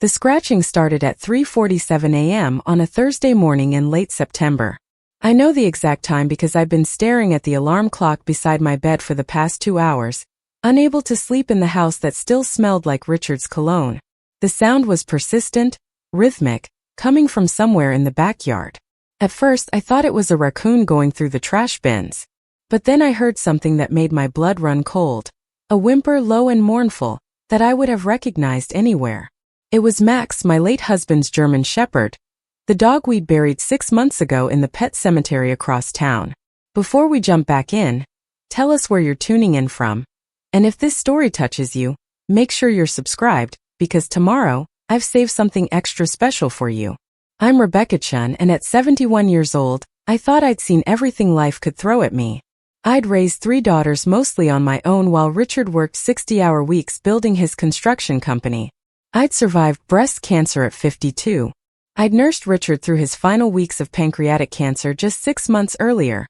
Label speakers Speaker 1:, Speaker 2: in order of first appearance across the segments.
Speaker 1: The scratching started at 3:47 a.m. on a Thursday morning in late September. I know the exact time because I've been staring at the alarm clock beside my bed for the past 2 hours, unable to sleep in the house that still smelled like Richard's cologne. The sound was persistent, rhythmic, coming from somewhere in the backyard. At first I thought it was a raccoon going through the trash bins. But then I heard something that made my blood run cold. A whimper low and mournful, that I would have recognized anywhere. It was Max, my late husband's German shepherd, the dog we'd buried 6 months ago in the pet cemetery across town. Before we jump back in, tell us where you're tuning in from. And if this story touches you, make sure you're subscribed, because tomorrow, I've saved something extra special for you. I'm Rebecca Chen, and at 71 years old, I thought I'd seen everything life could throw at me. I'd raised 3 daughters mostly on my own while Richard worked 60-hour weeks building his construction company. I'd survived breast cancer at 52. I'd nursed Richard through his final weeks of pancreatic cancer just 6 months earlier,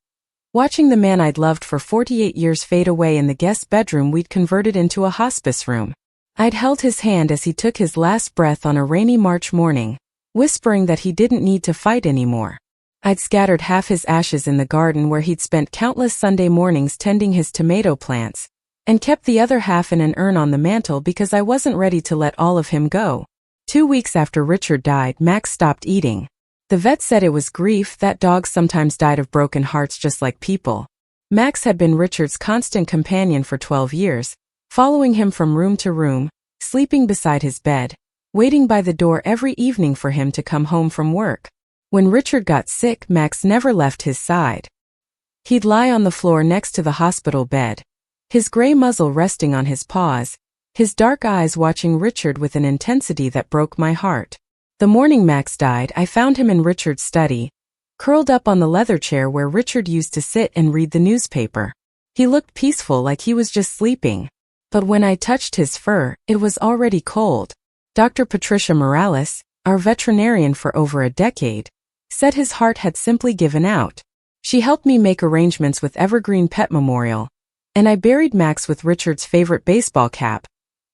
Speaker 1: watching the man I'd loved for 48 years fade away in the guest bedroom we'd converted into a hospice room. I'd held his hand as he took his last breath on a rainy March morning, whispering that he didn't need to fight anymore. I'd scattered half his ashes in the garden where he'd spent countless Sunday mornings tending his tomato plants, and kept the other half in an urn on the mantle because I wasn't ready to let all of him go. 2 weeks after Richard died, Max stopped eating. The vet said it was grief, that dogs sometimes died of broken hearts just like people. Max had been Richard's constant companion for 12 years, following him from room to room, sleeping beside his bed, waiting by the door every evening for him to come home from work. When Richard got sick, Max never left his side. He'd lie on the floor next to the hospital bed, his gray muzzle resting on his paws, his dark eyes watching Richard with an intensity that broke my heart. The morning Max died, I found him in Richard's study, curled up on the leather chair where Richard used to sit and read the newspaper. He looked peaceful, like he was just sleeping. But when I touched his fur, it was already cold. Dr. Patricia Morales, our veterinarian for over a decade, said his heart had simply given out. She helped me make arrangements with Evergreen Pet Memorial, and I buried Max with Richard's favorite baseball cap,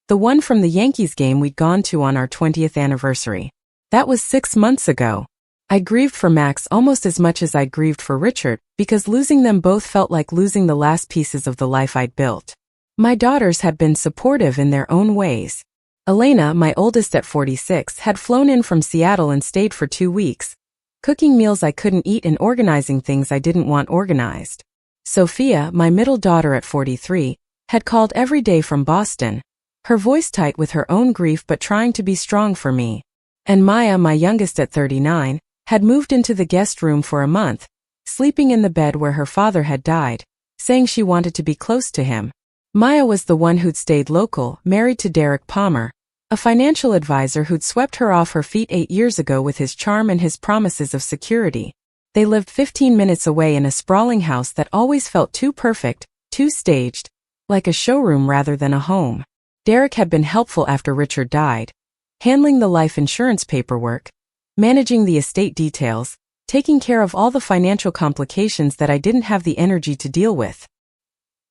Speaker 1: the one from the Yankees game we'd gone to on our 20th anniversary. That was 6 months ago. I grieved for Max almost as much as I grieved for Richard, because losing them both felt like losing the last pieces of the life I'd built. My daughters had been supportive in their own ways. Elena, my oldest at 46, had flown in from Seattle and stayed for 2 weeks, cooking meals I couldn't eat and organizing things I didn't want organized. Sophia, my middle daughter at 43, had called every day from Boston, her voice tight with her own grief but trying to be strong for me. And Maya, my youngest at 39, had moved into the guest room for a month, sleeping in the bed where her father had died, saying she wanted to be close to him. Maya was the one who'd stayed local, married to Derek Palmer, a financial advisor who'd swept her off her feet 8 years ago with his charm and his promises of security. They lived 15 minutes away in a sprawling house that always felt too perfect, too staged, like a showroom rather than a home. Derek had been helpful after Richard died, handling the life insurance paperwork, managing the estate details, taking care of all the financial complications that I didn't have the energy to deal with.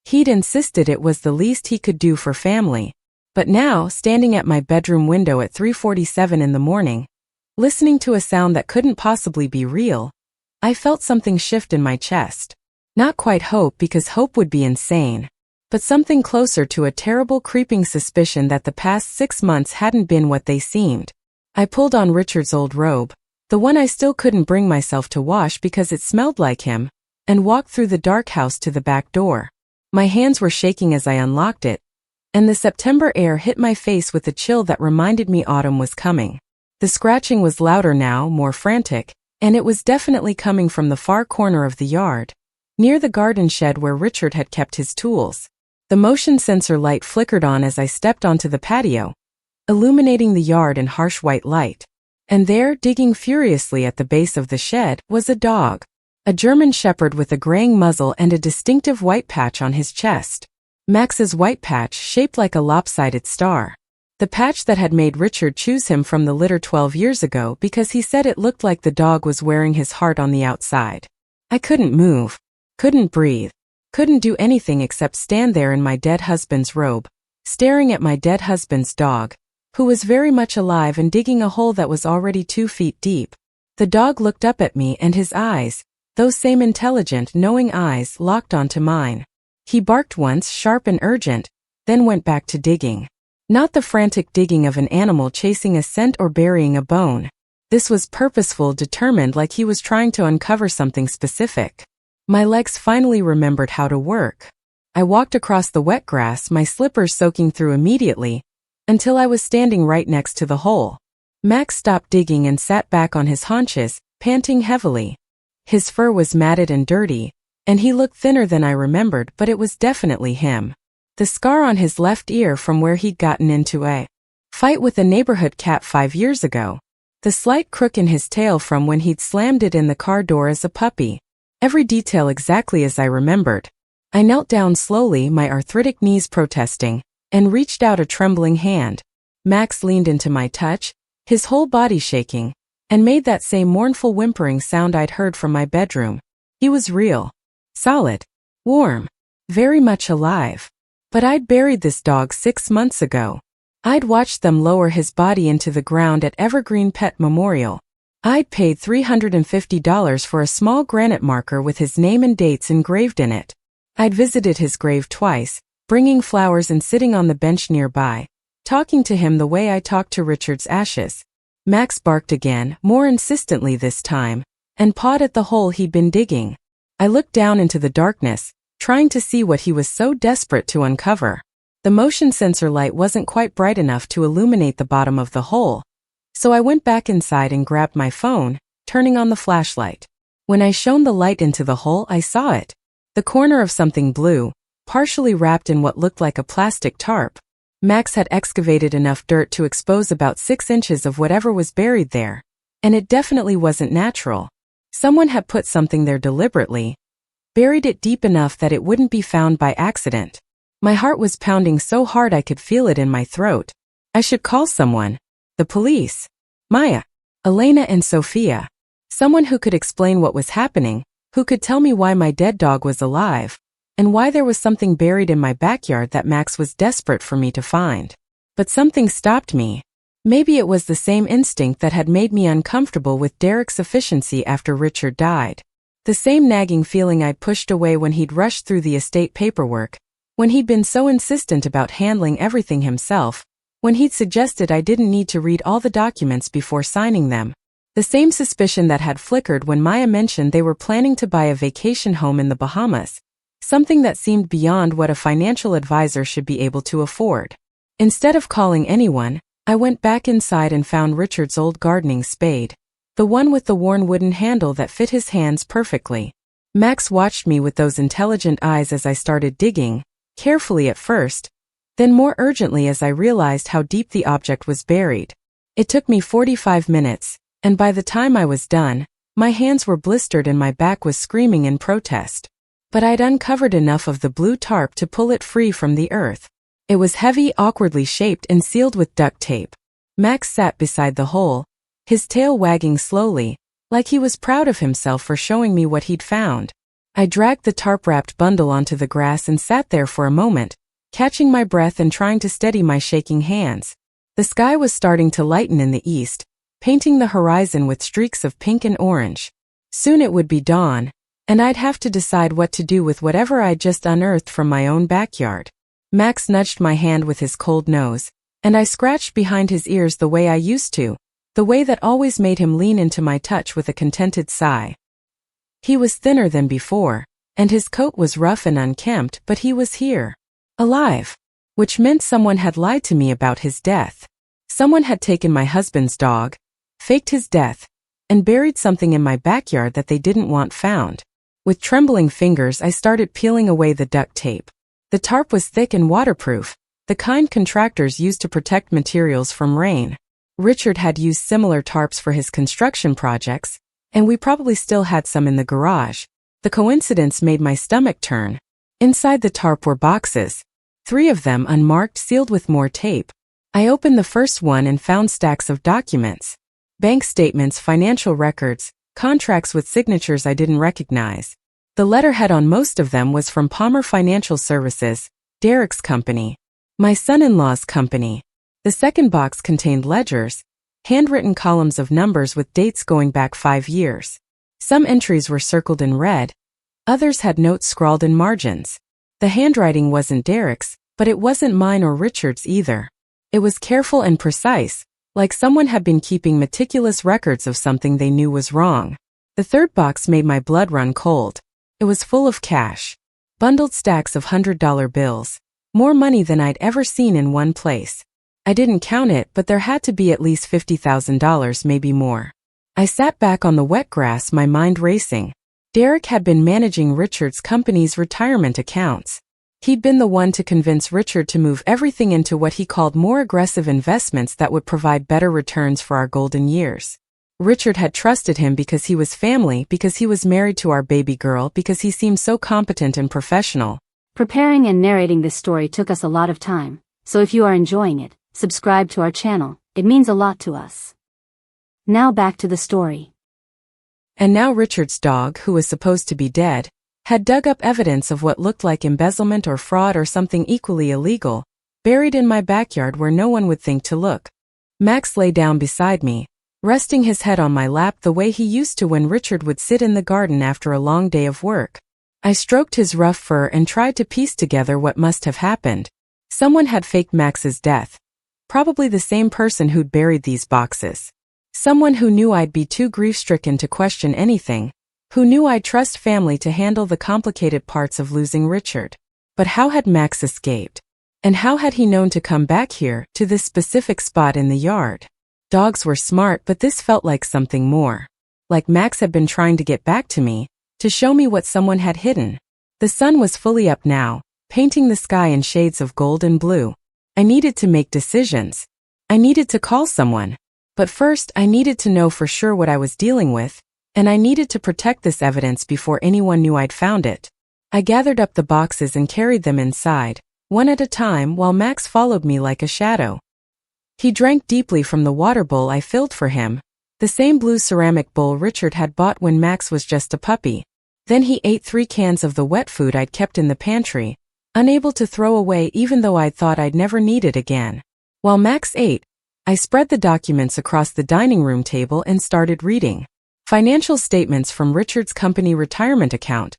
Speaker 1: He'd insisted it was the least he could do for family. But now, standing at my bedroom window at 3:47 in the morning, listening to a sound that couldn't possibly be real, I felt something shift in my chest. Not quite hope, because hope would be insane, but something closer to a terrible creeping suspicion that the past 6 months hadn't been what they seemed. I pulled on Richard's old robe, the one I still couldn't bring myself to wash because it smelled like him, and walked through the dark house to the back door. My hands were shaking as I unlocked it, and the September air hit my face with a chill that reminded me autumn was coming. The scratching was louder now, more frantic, and it was definitely coming from the far corner of the yard, near the garden shed where Richard had kept his tools. The motion sensor light flickered on as I stepped onto the patio, illuminating the yard in harsh white light. And there, digging furiously at the base of the shed, was a dog. A German shepherd with a graying muzzle and a distinctive white patch on his chest. Max's white patch, shaped like a lopsided star. The patch that had made Richard choose him from the litter 12 years ago because he said it looked like the dog was wearing his heart on the outside. I couldn't move, couldn't breathe, couldn't do anything except stand there in my dead husband's robe, staring at my dead husband's dog, who was very much alive and digging a hole that was already 2 feet deep. The dog looked up at me and his eyes, those same intelligent, knowing eyes, locked onto mine. He barked once, sharp and urgent, then went back to digging. Not the frantic digging of an animal chasing a scent or burying a bone. This was purposeful, determined, like he was trying to uncover something specific. My legs finally remembered how to work. I walked across the wet grass, my slippers soaking through immediately, until I was standing right next to the hole. Max stopped digging and sat back on his haunches, panting heavily. His fur was matted and dirty, and he looked thinner than I remembered, but it was definitely him. The scar on his left ear from where he'd gotten into a fight with a neighborhood cat 5 years ago. The slight crook in his tail from when he'd slammed it in the car door as a puppy. Every detail exactly as I remembered. I knelt down slowly, my arthritic knees protesting, and reached out a trembling hand. Max leaned into my touch, his whole body shaking, and made that same mournful whimpering sound I'd heard from my bedroom. He was real. Solid. Warm. Very much alive. But I'd buried this dog 6 months ago. I'd watched them lower his body into the ground at Evergreen Pet Memorial. I'd paid $350 for a small granite marker with his name and dates engraved in it. I'd visited his grave twice, bringing flowers and sitting on the bench nearby, talking to him the way I talked to Richard's ashes. Max barked again, more insistently this time, and pawed at the hole he'd been digging. I looked down into the darkness, trying to see what he was so desperate to uncover. The motion sensor light wasn't quite bright enough to illuminate the bottom of the hole, so I went back inside and grabbed my phone, turning on the flashlight. When I shone the light into the hole, I saw it. The corner of something blue, partially wrapped in what looked like a plastic tarp. Max had excavated enough dirt to expose about 6 inches of whatever was buried there, and it definitely wasn't natural. Someone had put something there deliberately, buried it deep enough that it wouldn't be found by accident. My heart was pounding so hard I could feel it in my throat. I should call someone. The police. Maya. Elena and Sophia. Someone who could explain what was happening, who could tell me why my dead dog was alive, and why there was something buried in my backyard that Max was desperate for me to find. But something stopped me. Maybe it was the same instinct that had made me uncomfortable with Derek's efficiency after Richard died. The same nagging feeling I'd pushed away when he'd rushed through the estate paperwork, when he'd been so insistent about handling everything himself, when he'd suggested I didn't need to read all the documents before signing them. The same suspicion that had flickered when Maya mentioned they were planning to buy a vacation home in the Bahamas, something that seemed beyond what a financial advisor should be able to afford. Instead of calling anyone, I went back inside and found Richard's old gardening spade, the one with the worn wooden handle that fit his hands perfectly. Max watched me with those intelligent eyes as I started digging, carefully at first, then more urgently as I realized how deep the object was buried. It took me 45 minutes, and by the time I was done, my hands were blistered and my back was screaming in protest. But I'd uncovered enough of the blue tarp to pull it free from the earth. It was heavy, awkwardly shaped and sealed with duct tape. Max sat beside the hole, his tail wagging slowly, like he was proud of himself for showing me what he'd found. I dragged the tarp-wrapped bundle onto the grass and sat there for a moment, catching my breath and trying to steady my shaking hands. The sky was starting to lighten in the east, painting the horizon with streaks of pink and orange. Soon it would be dawn, and I'd have to decide what to do with whatever I'd just unearthed from my own backyard. Max nudged my hand with his cold nose, and I scratched behind his ears the way I used to, the way that always made him lean into my touch with a contented sigh. He was thinner than before, and his coat was rough and unkempt, but he was here. Alive. Which meant someone had lied to me about his death. Someone had taken my husband's dog, faked his death, and buried something in my backyard that they didn't want found. With trembling fingers I started peeling away the duct tape. The tarp was thick and waterproof, the kind contractors used to protect materials from rain. Richard had used similar tarps for his construction projects, and we probably still had some in the garage. The coincidence made my stomach turn. Inside the tarp were boxes, 3 of them unmarked, sealed with more tape. I opened the first one and found stacks of documents. Bank statements, financial records, contracts with signatures I didn't recognize. The letterhead on most of them was from Palmer Financial Services, Derek's company. My son-in-law's company. The second box contained ledgers, handwritten columns of numbers with dates going back 5 years. Some entries were circled in red, others had notes scrawled in margins. The handwriting wasn't Derek's, but it wasn't mine or Richard's either. It was careful and precise, like someone had been keeping meticulous records of something they knew was wrong. The third box made my blood run cold. It was full of cash. Bundled stacks of $100 bills. More money than I'd ever seen in one place. I didn't count it, but there had to be at least $50,000, maybe more. I sat back on the wet grass, my mind racing. Derek had been managing Richard's company's retirement accounts. He'd been the one to convince Richard to move everything into what he called more aggressive investments that would provide better returns for our golden years. Richard had trusted him because he was family, because he was married to our baby girl, because he seemed so competent and professional.
Speaker 2: Preparing and narrating this story took us a lot of time, so if you are enjoying it, subscribe to our channel, it means a lot to us. Now back to the story.
Speaker 1: And now Richard's dog, who was supposed to be dead, had dug up evidence of what looked like embezzlement or fraud or something equally illegal, buried in my backyard where no one would think to look. Max lay down beside me, resting his head on my lap the way he used to when Richard would sit in the garden after a long day of work. I stroked his rough fur and tried to piece together what must have happened. Someone had faked Max's death. Probably the same person who'd buried these boxes. Someone who knew I'd be too grief-stricken to question anything, who knew I'd trust family to handle the complicated parts of losing Richard. But how had Max escaped? And how had he known to come back here, to this specific spot in the yard? Dogs were smart, but this felt like something more. Like Max had been trying to get back to me, to show me what someone had hidden. The sun was fully up now, painting the sky in shades of gold and blue. I needed to make decisions. I needed to call someone. But first, I needed to know for sure what I was dealing with, and I needed to protect this evidence before anyone knew I'd found it. I gathered up the boxes and carried them inside, one at a time, while Max followed me like a shadow. He drank deeply from the water bowl I filled for him, the same blue ceramic bowl Richard had bought when Max was just a puppy. Then he ate 3 cans of the wet food I'd kept in the pantry, unable to throw away even though I'd thought I'd never need it again. While Max ate, I spread the documents across the dining room table and started reading. Financial statements from Richard's company retirement account,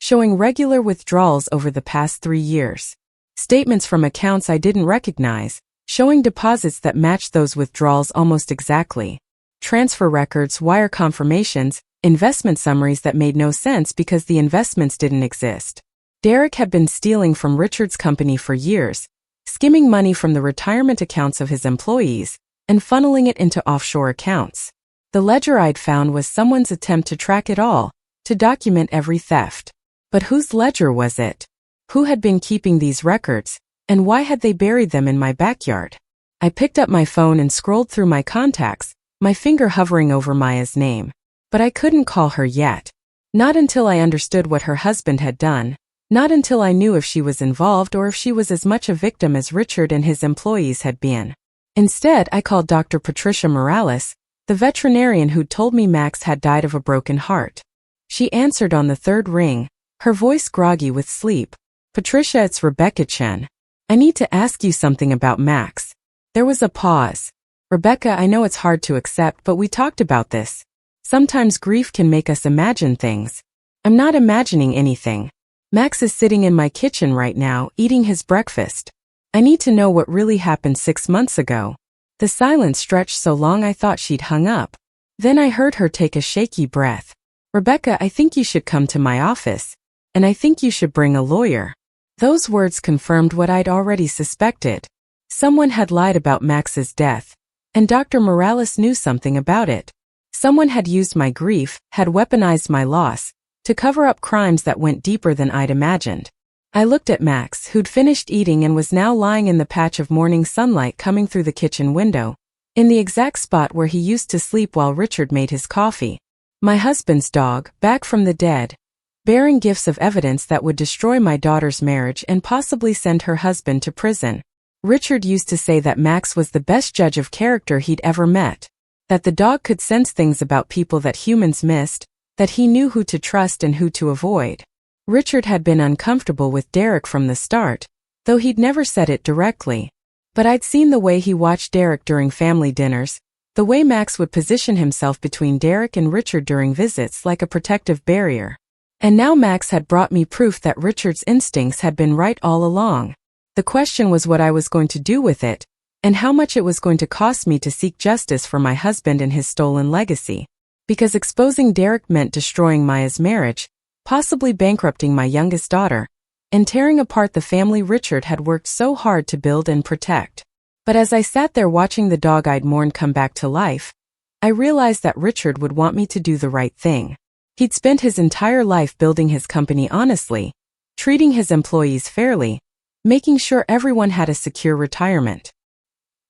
Speaker 1: showing regular withdrawals over the past 3 years. Statements from accounts I didn't recognize, showing deposits that matched those withdrawals almost exactly. Transfer records, wire confirmations, investment summaries that made no sense because the investments didn't exist. Derek had been stealing from Richard's company for years, skimming money from the retirement accounts of his employees and funneling it into offshore accounts. The ledger I'd found was someone's attempt to track it all, to document every theft. But whose ledger was it? Who had been keeping these records, and why had they buried them in my backyard? I picked up my phone and scrolled through my contacts, my finger hovering over Maya's name. But I couldn't call her yet. Not until I understood what her husband had done. Not until I knew if she was involved or if she was as much a victim as Richard and his employees had been. Instead, I called Dr. Patricia Morales, the veterinarian who'd told me Max had died of a broken heart. She answered on the 3rd ring, her voice groggy with sleep. "Patricia, it's Rebecca Chen. I need to ask you something about Max." There was a pause. "Rebecca, I know it's hard to accept, but we talked about this. Sometimes grief can make us imagine things." "I'm not imagining anything. Max is sitting in my kitchen right now, eating his breakfast. I need to know what really happened 6 months ago." The silence stretched so long I thought she'd hung up. Then I heard her take a shaky breath. "Rebecca, I think you should come to my office. And I think you should bring a lawyer." Those words confirmed what I'd already suspected. Someone had lied about Max's death, and Dr. Morales knew something about it. Someone had used my grief, had weaponized my loss, to cover up crimes that went deeper than I'd imagined. I looked at Max, who'd finished eating and was now lying in the patch of morning sunlight coming through the kitchen window, in the exact spot where he used to sleep while Richard made his coffee. My husband's dog, back from the dead, bearing gifts of evidence that would destroy my daughter's marriage and possibly send her husband to prison. Richard used to say that Max was the best judge of character he'd ever met, that the dog could sense things about people that humans missed, that he knew who to trust and who to avoid. Richard had been uncomfortable with Derek from the start, though he'd never said it directly. But I'd seen the way he watched Derek during family dinners, the way Max would position himself between Derek and Richard during visits like a protective barrier. And now Max had brought me proof that Richard's instincts had been right all along. The question was what I was going to do with it, and how much it was going to cost me to seek justice for my husband and his stolen legacy. Because exposing Derek meant destroying Maya's marriage, possibly bankrupting my youngest daughter, and tearing apart the family Richard had worked so hard to build and protect. But as I sat there watching the dog I'd mourned come back to life, I realized that Richard would want me to do the right thing. He'd spent his entire life building his company honestly, treating his employees fairly, making sure everyone had a secure retirement.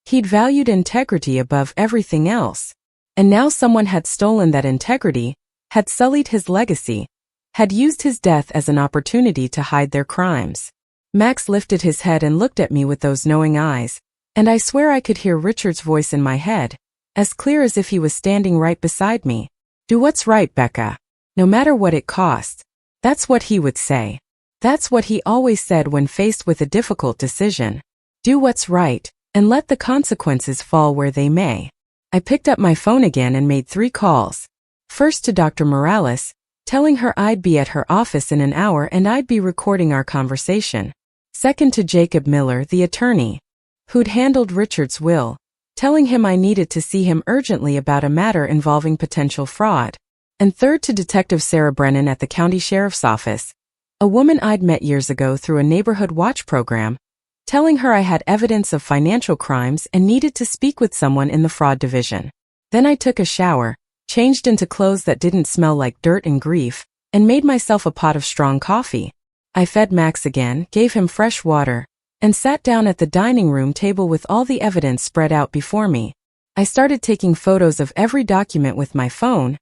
Speaker 1: He'd valued integrity above everything else. And now someone had stolen that integrity, had sullied his legacy, had used his death as an opportunity to hide their crimes. Max lifted his head and looked at me with those knowing eyes, and I swear I could hear Richard's voice in my head, as clear as if he was standing right beside me. Do what's right, Becca. No matter what it costs. That's what he would say. That's what he always said when faced with a difficult decision. Do what's right, and let the consequences fall where they may. I picked up my phone again and made 3 calls. First to Dr. Morales, telling her I'd be at her office in an hour and I'd be recording our conversation. Second to Jacob Miller, the attorney, who'd handled Richard's will, telling him I needed to see him urgently about a matter involving potential fraud. And third to Detective Sarah Brennan at the county sheriff's office, a woman I'd met years ago through a neighborhood watch program, telling her I had evidence of financial crimes and needed to speak with someone in the fraud division. Then I took a shower, changed into clothes that didn't smell like dirt and grief, and made myself a pot of strong coffee. I fed Max again, gave him fresh water, and sat down at the dining room table with all the evidence spread out before me. I started taking photos of every document with my phone,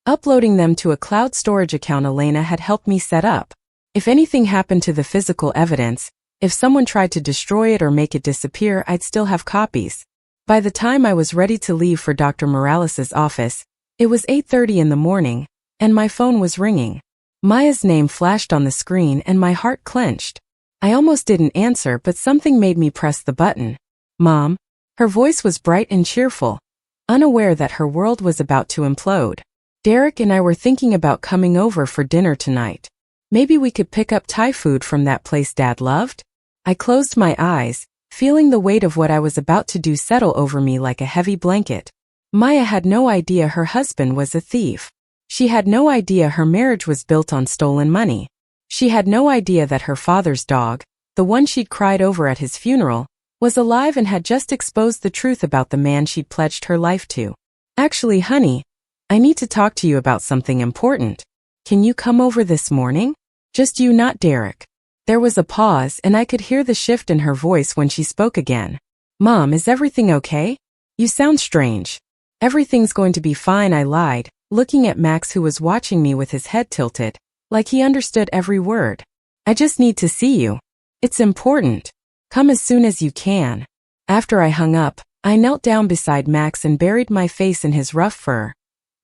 Speaker 1: uploading them to a cloud storage account Elena had helped me set up. If anything happened to the physical evidence, if someone tried to destroy it or make it disappear, I'd still have copies. By the time I was ready to leave for Dr. Morales' office, it was 8:30 in the morning, and my phone was ringing. Maya's name flashed on the screen and my heart clenched. I almost didn't answer, but something made me press the button. Mom. Her voice was bright and cheerful, unaware that her world was about to implode. Derek and I were thinking about coming over for dinner tonight. Maybe we could pick up Thai food from that place Dad loved? I closed my eyes, feeling the weight of what I was about to do settle over me like a heavy blanket. Maya had no idea her husband was a thief. She had no idea her marriage was built on stolen money. She had no idea that her father's dog, the one she'd cried over at his funeral, was alive and had just exposed the truth about the man she'd pledged her life to. Actually, honey, I need to talk to you about something important. Can you come over this morning? Just you, not Derek. There was a pause and I could hear the shift in her voice when she spoke again. Mom, is everything okay? You sound strange. Everything's going to be fine, I lied, looking at Max who was watching me with his head tilted, like he understood every word. I just need to see you. It's important. Come as soon as you can. After I hung up, I knelt down beside Max and buried my face in his rough fur,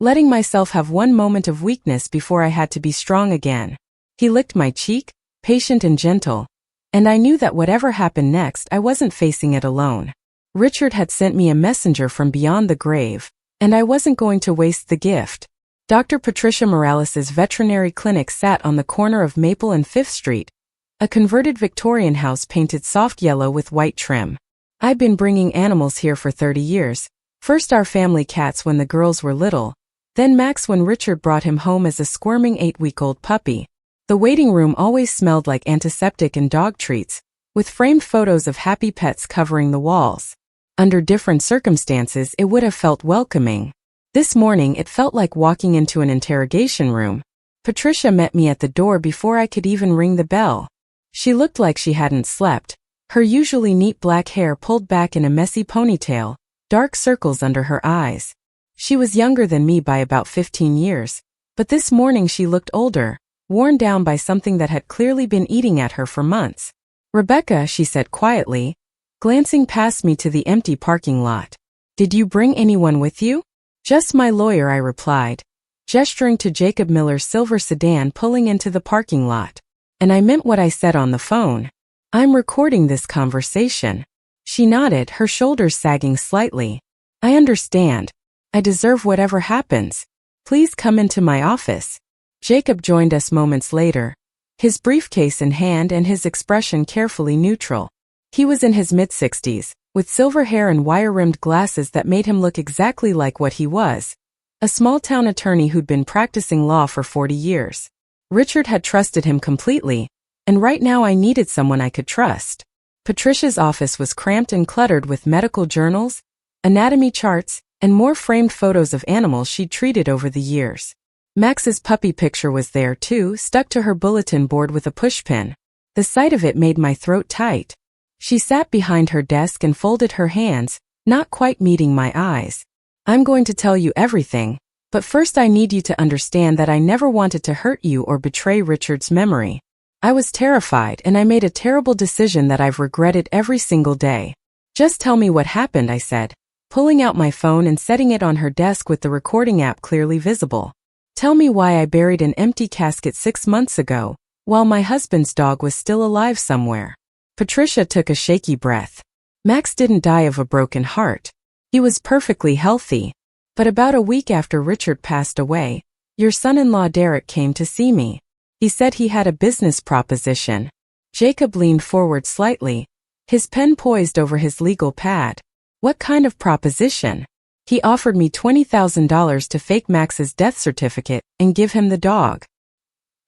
Speaker 1: letting myself have one moment of weakness before I had to be strong again. He licked my cheek, patient and gentle, and I knew that whatever happened next, I wasn't facing it alone. Richard had sent me a messenger from beyond the grave, and I wasn't going to waste the gift. Dr. Patricia Morales' veterinary clinic sat on the corner of Maple and 5th Street, a converted Victorian house painted soft yellow with white trim. I'd been bringing animals here for 30 years, first our family cats when the girls were little, then Max when Richard brought him home as a squirming 8-week-old puppy. The waiting room always smelled like antiseptic and dog treats, with framed photos of happy pets covering the walls. Under different circumstances, it would have felt welcoming. This morning, it felt like walking into an interrogation room. Patricia met me at the door before I could even ring the bell. She looked like she hadn't slept, her usually neat black hair pulled back in a messy ponytail, dark circles under her eyes. She was younger than me by about 15 years, but this morning she looked older, worn down by something that had clearly been eating at her for months. Rebecca, she said quietly, glancing past me to the empty parking lot. Did you bring anyone with you? Just my lawyer, I replied, gesturing to Jacob Miller's silver sedan pulling into the parking lot. And I meant what I said on the phone. I'm recording this conversation. She nodded, her shoulders sagging slightly. I understand. I deserve whatever happens. Please come into my office. Jacob joined us moments later, his briefcase in hand and his expression carefully neutral. He was in his mid-60s, with silver hair and wire-rimmed glasses that made him look exactly like what he was, a small-town attorney who'd been practicing law for 40 years. Richard had trusted him completely, and right now I needed someone I could trust. Patricia's office was cramped and cluttered with medical journals, anatomy charts, and more framed photos of animals she'd treated over the years. Max's puppy picture was there too, stuck to her bulletin board with a pushpin. The sight of it made my throat tight. She sat behind her desk and folded her hands, not quite meeting my eyes. I'm going to tell you everything, but first I need you to understand that I never wanted to hurt you or betray Richard's memory. I was terrified and I made a terrible decision that I've regretted every single day. Just tell me what happened, I said, pulling out my phone and setting it on her desk with the recording app clearly visible. Tell me why I buried an empty casket 6 months ago, while my husband's dog was still alive somewhere. Patricia took a shaky breath. Max didn't die of a broken heart. He was perfectly healthy. But about a week after Richard passed away, your son-in-law Derek came to see me. He said he had a business proposition. Jacob leaned forward slightly, his pen poised over his legal pad. What kind of proposition? He offered me $20,000 to fake Max's death certificate and give him the dog.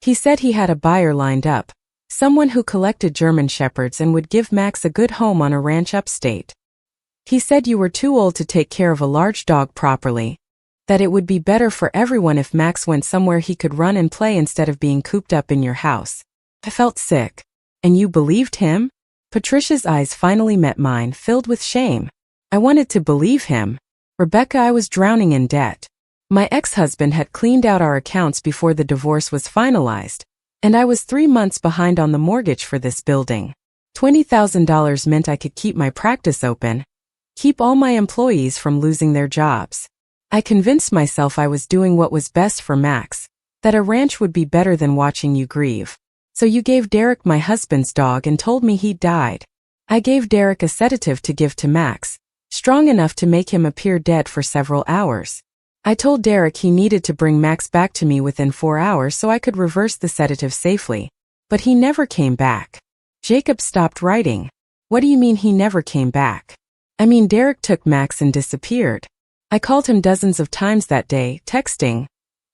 Speaker 1: He said he had a buyer lined up, someone who collected German shepherds and would give Max a good home on a ranch upstate. He said you were too old to take care of a large dog properly, that it would be better for everyone if Max went somewhere he could run and play instead of being cooped up in your house. I felt sick. And you believed him? Patricia's eyes finally met mine, filled with shame. I wanted to believe him. Rebecca, I was drowning in debt. My ex-husband had cleaned out our accounts before the divorce was finalized, and I was 3 months behind on the mortgage for this building. $20,000 meant I could keep my practice open, keep all my employees from losing their jobs. I convinced myself I was doing what was best for Max, that a ranch would be better than watching you grieve. So you gave Derek my husband's dog and told me he'd died. I gave Derek a sedative to give to Max, strong enough to make him appear dead for several hours. I told Derek he needed to bring Max back to me within 4 hours so I could reverse the sedative safely. But he never came back. Jacob stopped writing. What do you mean he never came back? I mean Derek took Max and disappeared. I called him dozens of times that day, texting,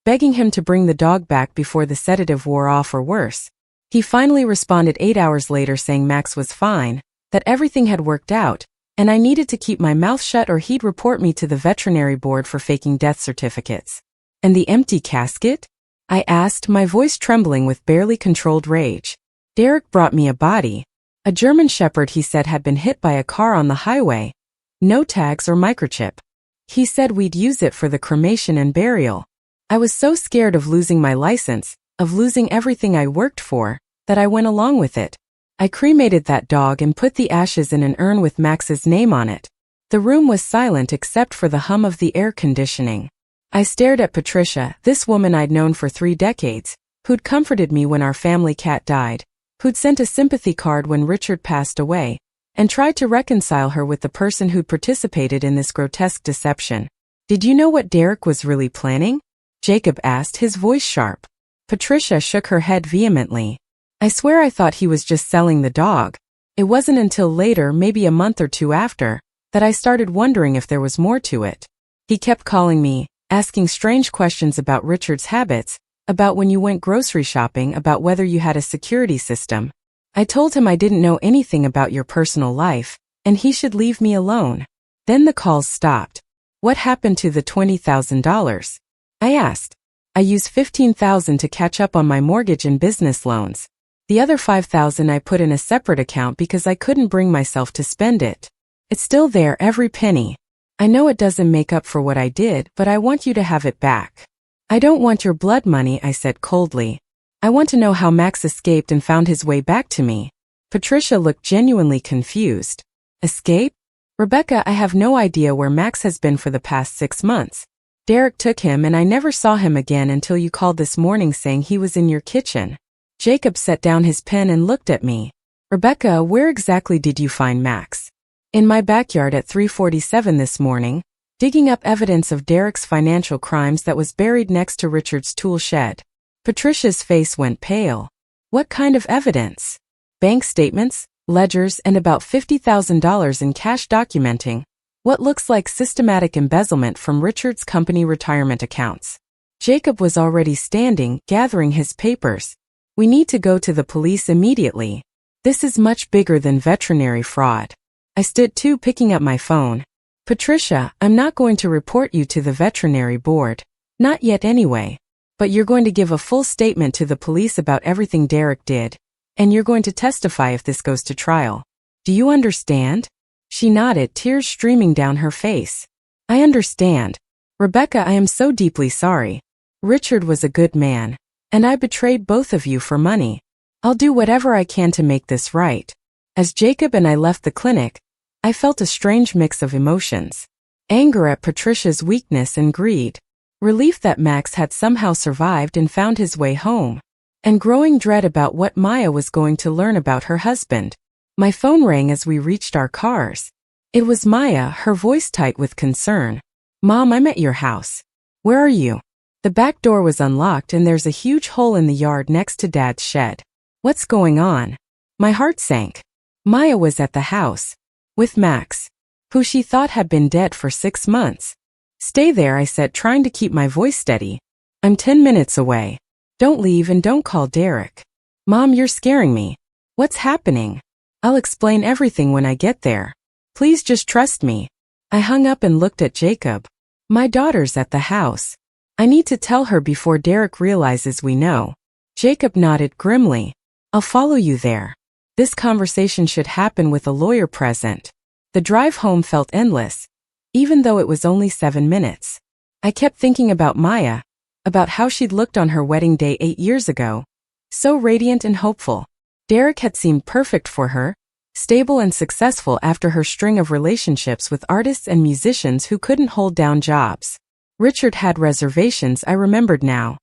Speaker 1: begging him to bring the dog back before the sedative wore off or worse. He finally responded 8 hours later saying Max was fine, that everything had worked out, and I needed to keep my mouth shut or he'd report me to the veterinary board for faking death certificates. And the empty casket? I asked, my voice trembling with barely controlled rage. Derek brought me a body. A German shepherd he said had been hit by a car on the highway. No tags or microchip. He said we'd use it for the cremation and burial. I was so scared of losing my license, of losing everything I worked for, that I went along with it. I cremated that dog and put the ashes in an urn with Max's name on it. The room was silent except for the hum of the air conditioning. I stared at Patricia, this woman I'd known for 3 decades, who'd comforted me when our family cat died, who'd sent a sympathy card when Richard passed away, and tried to reconcile her with the person who'd participated in this grotesque deception. Did you know what Derek was really planning? Jacob asked, his voice sharp. Patricia shook her head vehemently. I swear I thought he was just selling the dog. It wasn't until later, maybe a month or 2 after, that I started wondering if there was more to it. He kept calling me, asking strange questions about Richard's habits, about when you went grocery shopping, about whether you had a security system. I told him I didn't know anything about your personal life, and he should leave me alone. Then the calls stopped. What happened to the $20,000? I asked. I used $15,000 to catch up on my mortgage and business loans. The other $5,000 I put in a separate account because I couldn't bring myself to spend it. It's still there, every penny. I know it doesn't make up for what I did, but I want you to have it back. I don't want your blood money, I said coldly. I want to know how Max escaped and found his way back to me. Patricia looked genuinely confused. Escape? Rebecca, I have no idea where Max has been for the past 6 months. Derek took him and I never saw him again until you called this morning saying he was in your kitchen. Jacob set down his pen and looked at me. Rebecca, where exactly did you find Max? In my backyard at 3:47 this morning, digging up evidence of Derek's financial crimes that was buried next to Richard's tool shed. Patricia's face went pale. What kind of evidence? Bank statements, ledgers, and about $50,000 in cash documenting what looks like systematic embezzlement from Richard's company retirement accounts. Jacob was already standing, gathering his papers. We need to go to the police immediately. This is much bigger than veterinary fraud. I stood too, picking up my phone. Patricia, I'm not going to report you to the veterinary board. Not yet anyway. But you're going to give a full statement to the police about everything Derek did. And you're going to testify if this goes to trial. Do you understand? She nodded, tears streaming down her face. I understand. Rebecca, I am so deeply sorry. Richard was a good man. And I betrayed both of you for money. I'll do whatever I can to make this right. As Jacob and I left the clinic, I felt a strange mix of emotions. Anger at Patricia's weakness and greed. Relief that Max had somehow survived and found his way home. And growing dread about what Maya was going to learn about her husband. My phone rang as we reached our cars. It was Maya, her voice tight with concern. Mom, I'm at your house. Where are you? The back door was unlocked and there's a huge hole in the yard next to Dad's shed. What's going on? My heart sank. Maya was at the house. With Max, who she thought had been dead for 6 months. Stay there, I said, trying to keep my voice steady. I'm 10 minutes away. Don't leave and don't call Derek. Mom, you're scaring me. What's happening? I'll explain everything when I get there. Please just trust me. I hung up and looked at Jacob. My daughter's at the house. I need to tell her before Derek realizes we know. Jacob nodded grimly. I'll follow you there. This conversation should happen with a lawyer present. The drive home felt endless, even though it was only 7 minutes. I kept thinking about Maya, about how she'd looked on her wedding day 8 years ago. So radiant and hopeful. Derek had seemed perfect for her, stable and successful after her string of relationships with artists and musicians who couldn't hold down jobs. Richard had reservations, I remembered now.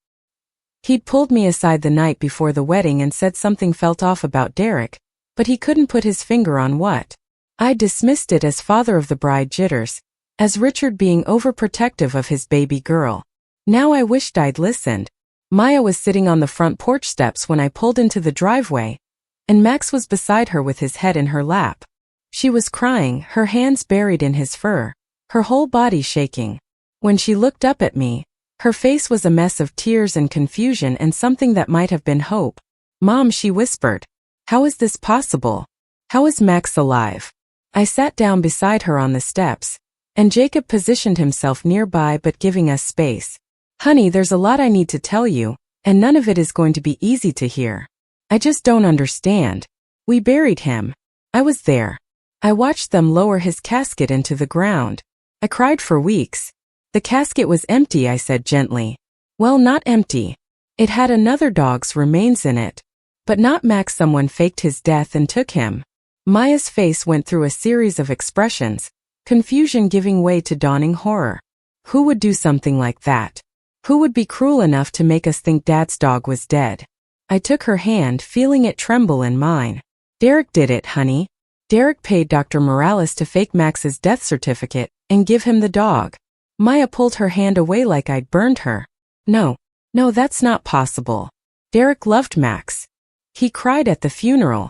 Speaker 1: He'd pulled me aside the night before the wedding and said something felt off about Derek, but he couldn't put his finger on what. I dismissed it as father of the bride jitters, as Richard being overprotective of his baby girl. Now I wished I'd listened. Maya was sitting on the front porch steps when I pulled into the driveway, and Max was beside her with his head in her lap. She was crying, her hands buried in his fur, her whole body shaking. When she looked up at me, her face was a mess of tears and confusion and something that might have been hope. Mom, she whispered. How is this possible? How is Max alive? I sat down beside her on the steps, and Jacob positioned himself nearby but giving us space. Honey, there's a lot I need to tell you, and none of it is going to be easy to hear. I just don't understand. We buried him. I was there. I watched them lower his casket into the ground. I cried for weeks. The casket was empty, I said gently. Well, not empty. It had another dog's remains in it. But not Max. Someone faked his death and took him. Maya's face went through a series of expressions, confusion giving way to dawning horror. Who would do something like that? Who would be cruel enough to make us think Dad's dog was dead? I took her hand, feeling it tremble in mine. Derek did it, honey. Derek paid Dr. Morales to fake Max's death certificate and give him the dog. Maya pulled her hand away like I'd burned her. No, that's not possible. Derek loved Max. He cried at the funeral.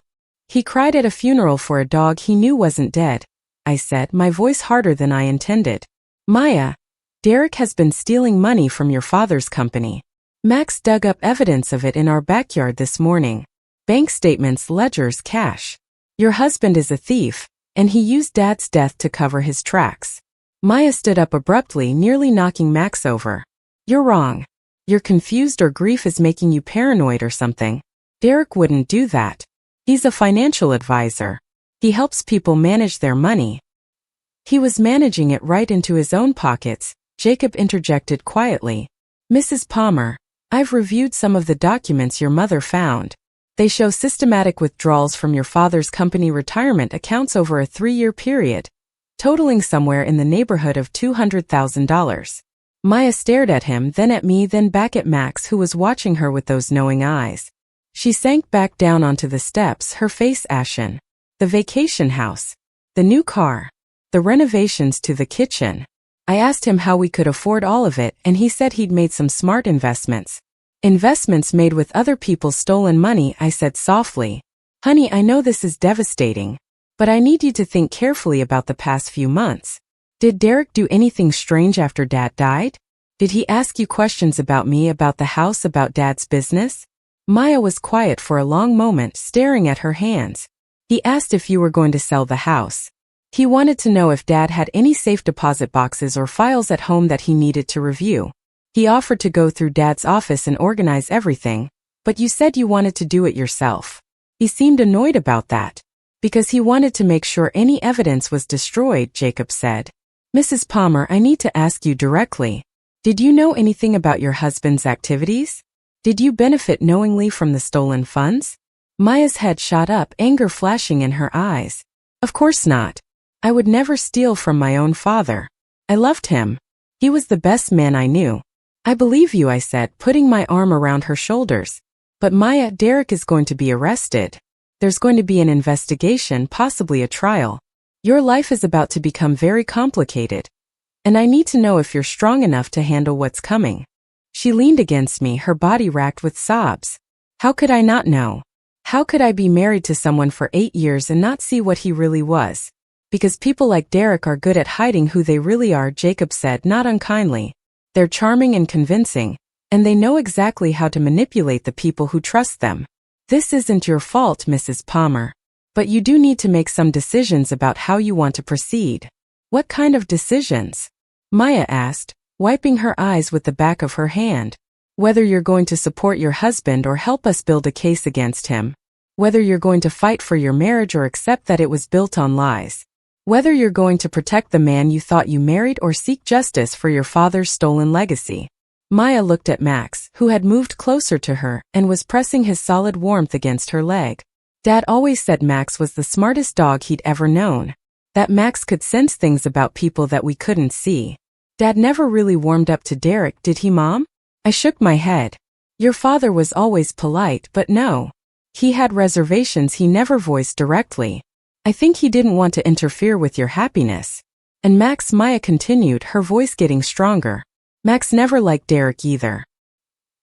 Speaker 1: He cried at a funeral for a dog he knew wasn't dead, I said, my voice harder than I intended. Maya, Derek has been stealing money from your father's company. Max dug up evidence of it in our backyard this morning. Bank statements, ledgers, cash. Your husband is a thief, and he used Dad's death to cover his tracks. Maya stood up abruptly, nearly knocking Max over. You're wrong. You're confused, or grief is making you paranoid or something. Derek wouldn't do that. He's a financial advisor. He helps people manage their money. He was managing it right into his own pockets, Jacob interjected quietly. Mrs. Palmer, I've reviewed some of the documents your mother found. They show systematic withdrawals from your father's company retirement accounts over a 3-year period, totaling somewhere in the neighborhood of $200,000. Maya stared at him, then at me, then back at Max, who was watching her with those knowing eyes. She sank back down onto the steps, her face ashen. The vacation house. The new car. The renovations to the kitchen. I asked him how we could afford all of it, and he said he'd made some smart investments. Investments made with other people's stolen money, I said softly. Honey, I know this is devastating, but I need you to think carefully about the past few months. Did Derek do anything strange after Dad died? Did he ask you questions about me, about the house, about Dad's business? Maya was quiet for a long moment, staring at her hands. He asked if you were going to sell the house. He wanted to know if Dad had any safe deposit boxes or files at home that he needed to review. He offered to go through Dad's office and organize everything, but you said you wanted to do it yourself. He seemed annoyed about that. Because he wanted to make sure any evidence was destroyed, Jacob said. Mrs. Palmer, I need to ask you directly. Did you know anything about your husband's activities? Did you benefit knowingly from the stolen funds? Maya's head shot up, anger flashing in her eyes. Of course not. I would never steal from my own father. I loved him. He was the best man I knew. I believe you, I said, putting my arm around her shoulders. But Maya, Derek is going to be arrested. There's going to be an investigation, possibly a trial. Your life is about to become very complicated. And I need to know if you're strong enough to handle what's coming. She leaned against me, her body racked with sobs. How could I not know? How could I be married to someone for 8 years and not see what he really was? Because people like Derek are good at hiding who they really are, Jacob said, not unkindly. They're charming and convincing, and they know exactly how to manipulate the people who trust them. This isn't your fault, Mrs. Palmer. But you do need to make some decisions about how you want to proceed. What kind of decisions? Maya asked, wiping her eyes with the back of her hand. Whether you're going to support your husband or help us build a case against him. Whether you're going to fight for your marriage or accept that it was built on lies. Whether you're going to protect the man you thought you married or seek justice for your father's stolen legacy. Maya looked at Max, who had moved closer to her and was pressing his solid warmth against her leg. Dad always said Max was the smartest dog he'd ever known. That Max could sense things about people that we couldn't see. Dad never really warmed up to Derek, did he, Mom? I shook my head. Your father was always polite, but no. He had reservations he never voiced directly. I think he didn't want to interfere with your happiness. And Max, Maya continued, her voice getting stronger. Max never liked Derek either.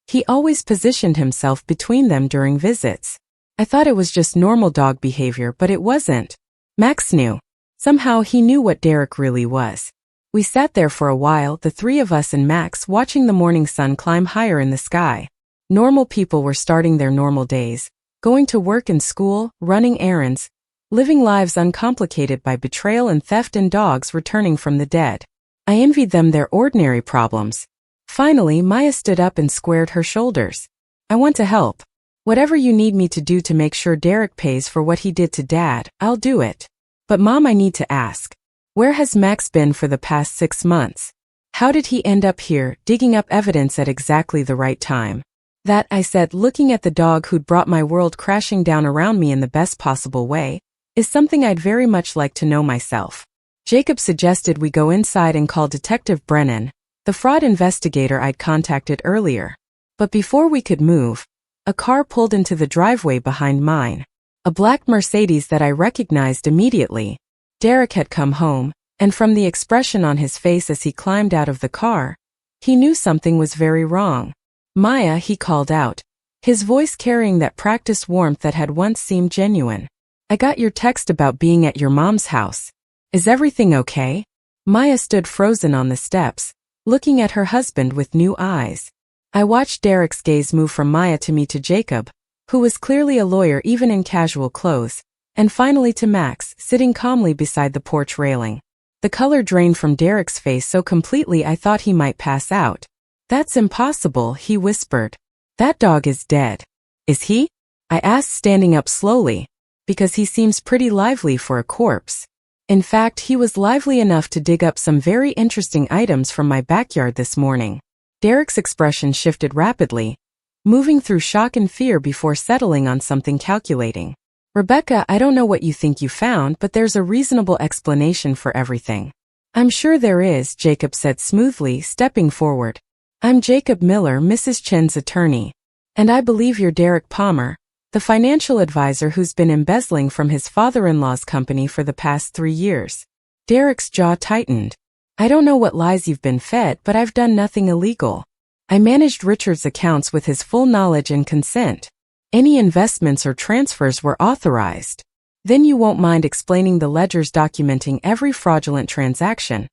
Speaker 1: He always positioned himself between them during visits. I thought it was just normal dog behavior, but it wasn't. Max knew. Somehow he knew what Derek really was. We sat there for a while, the three of us and Max, watching the morning sun climb higher in the sky. Normal people were starting their normal days, going to work and school, running errands, living lives uncomplicated by betrayal and theft and dogs returning from the dead. I envied them their ordinary problems. Finally, Maya stood up and squared her shoulders. I want to help. Whatever you need me to do to make sure Derek pays for what he did to Dad, I'll do it. But Mom, I need to ask. Where has Max been for the past 6 months? How did he end up here, digging up evidence at exactly the right time? That, I said, looking at the dog who'd brought my world crashing down around me in the best possible way, is something I'd very much like to know myself. Jacob suggested we go inside and call Detective Brennan, the fraud investigator I'd contacted earlier. But before we could move, a car pulled into the driveway behind mine. A black Mercedes that I recognized immediately. Derek had come home, and from the expression on his face as he climbed out of the car, he knew something was very wrong. Maya, he called out, his voice carrying that practiced warmth that had once seemed genuine. I got your text about being at your mom's house. Is everything okay? Maya stood frozen on the steps, looking at her husband with new eyes. I watched Derek's gaze move from Maya to me to Jacob, who was clearly a lawyer even in casual clothes, and finally to Max, sitting calmly beside the porch railing. The color drained from Derek's face so completely I thought he might pass out. That's impossible, he whispered. That dog is dead. Is he? I asked, standing up slowly, because he seems pretty lively for a corpse. In fact, he was lively enough to dig up some very interesting items from my backyard this morning. Derek's expression shifted rapidly, moving through shock and fear before settling on something calculating. Rebecca, I don't know what you think you found, but there's a reasonable explanation for everything. I'm sure there is, Jacob said smoothly, stepping forward. I'm Jacob Miller, Mrs. Chen's attorney. And I believe you're Derek Palmer, The financial advisor who's been embezzling from his father-in-law's company for the past 3 years. Derek's jaw tightened. I don't know what lies you've been fed, but I've done nothing illegal. I managed Richard's accounts with his full knowledge and consent. Any investments or transfers were authorized. Then you won't mind explaining the ledgers documenting every fraudulent transaction,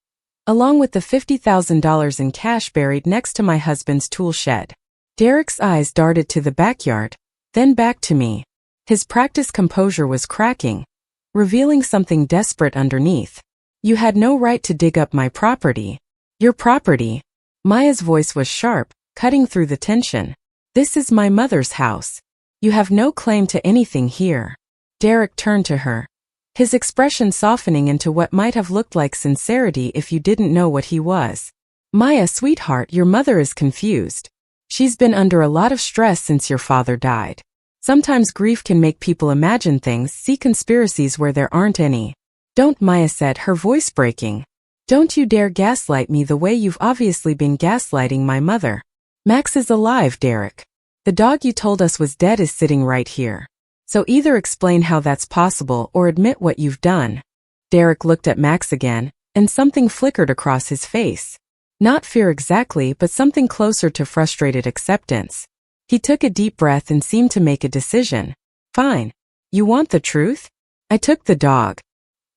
Speaker 1: along with the $50,000 in cash buried next to my husband's tool shed. Derek's eyes darted to the backyard, then back to me. His practiced composure was cracking, revealing something desperate underneath. You had no right to dig up my property. Your property? Maya's voice was sharp, cutting through the tension. This is my mother's house. You have no claim to anything here. Derek turned to her, his expression softening into what might have looked like sincerity if you didn't know what he was. Maya, sweetheart, your mother is confused. She's been under a lot of stress since your father died. Sometimes grief can make people imagine things, see conspiracies where there aren't any. Don't, Maya said, her voice breaking. Don't you dare gaslight me the way you've obviously been gaslighting my mother. Max is alive, Derek. The dog you told us was dead is sitting right here. So either explain how that's possible or admit what you've done. Derek looked at Max again, and something flickered across his face. Not fear exactly, but something closer to frustrated acceptance. He took a deep breath and seemed to make a decision. Fine. You want the truth? I took the dog.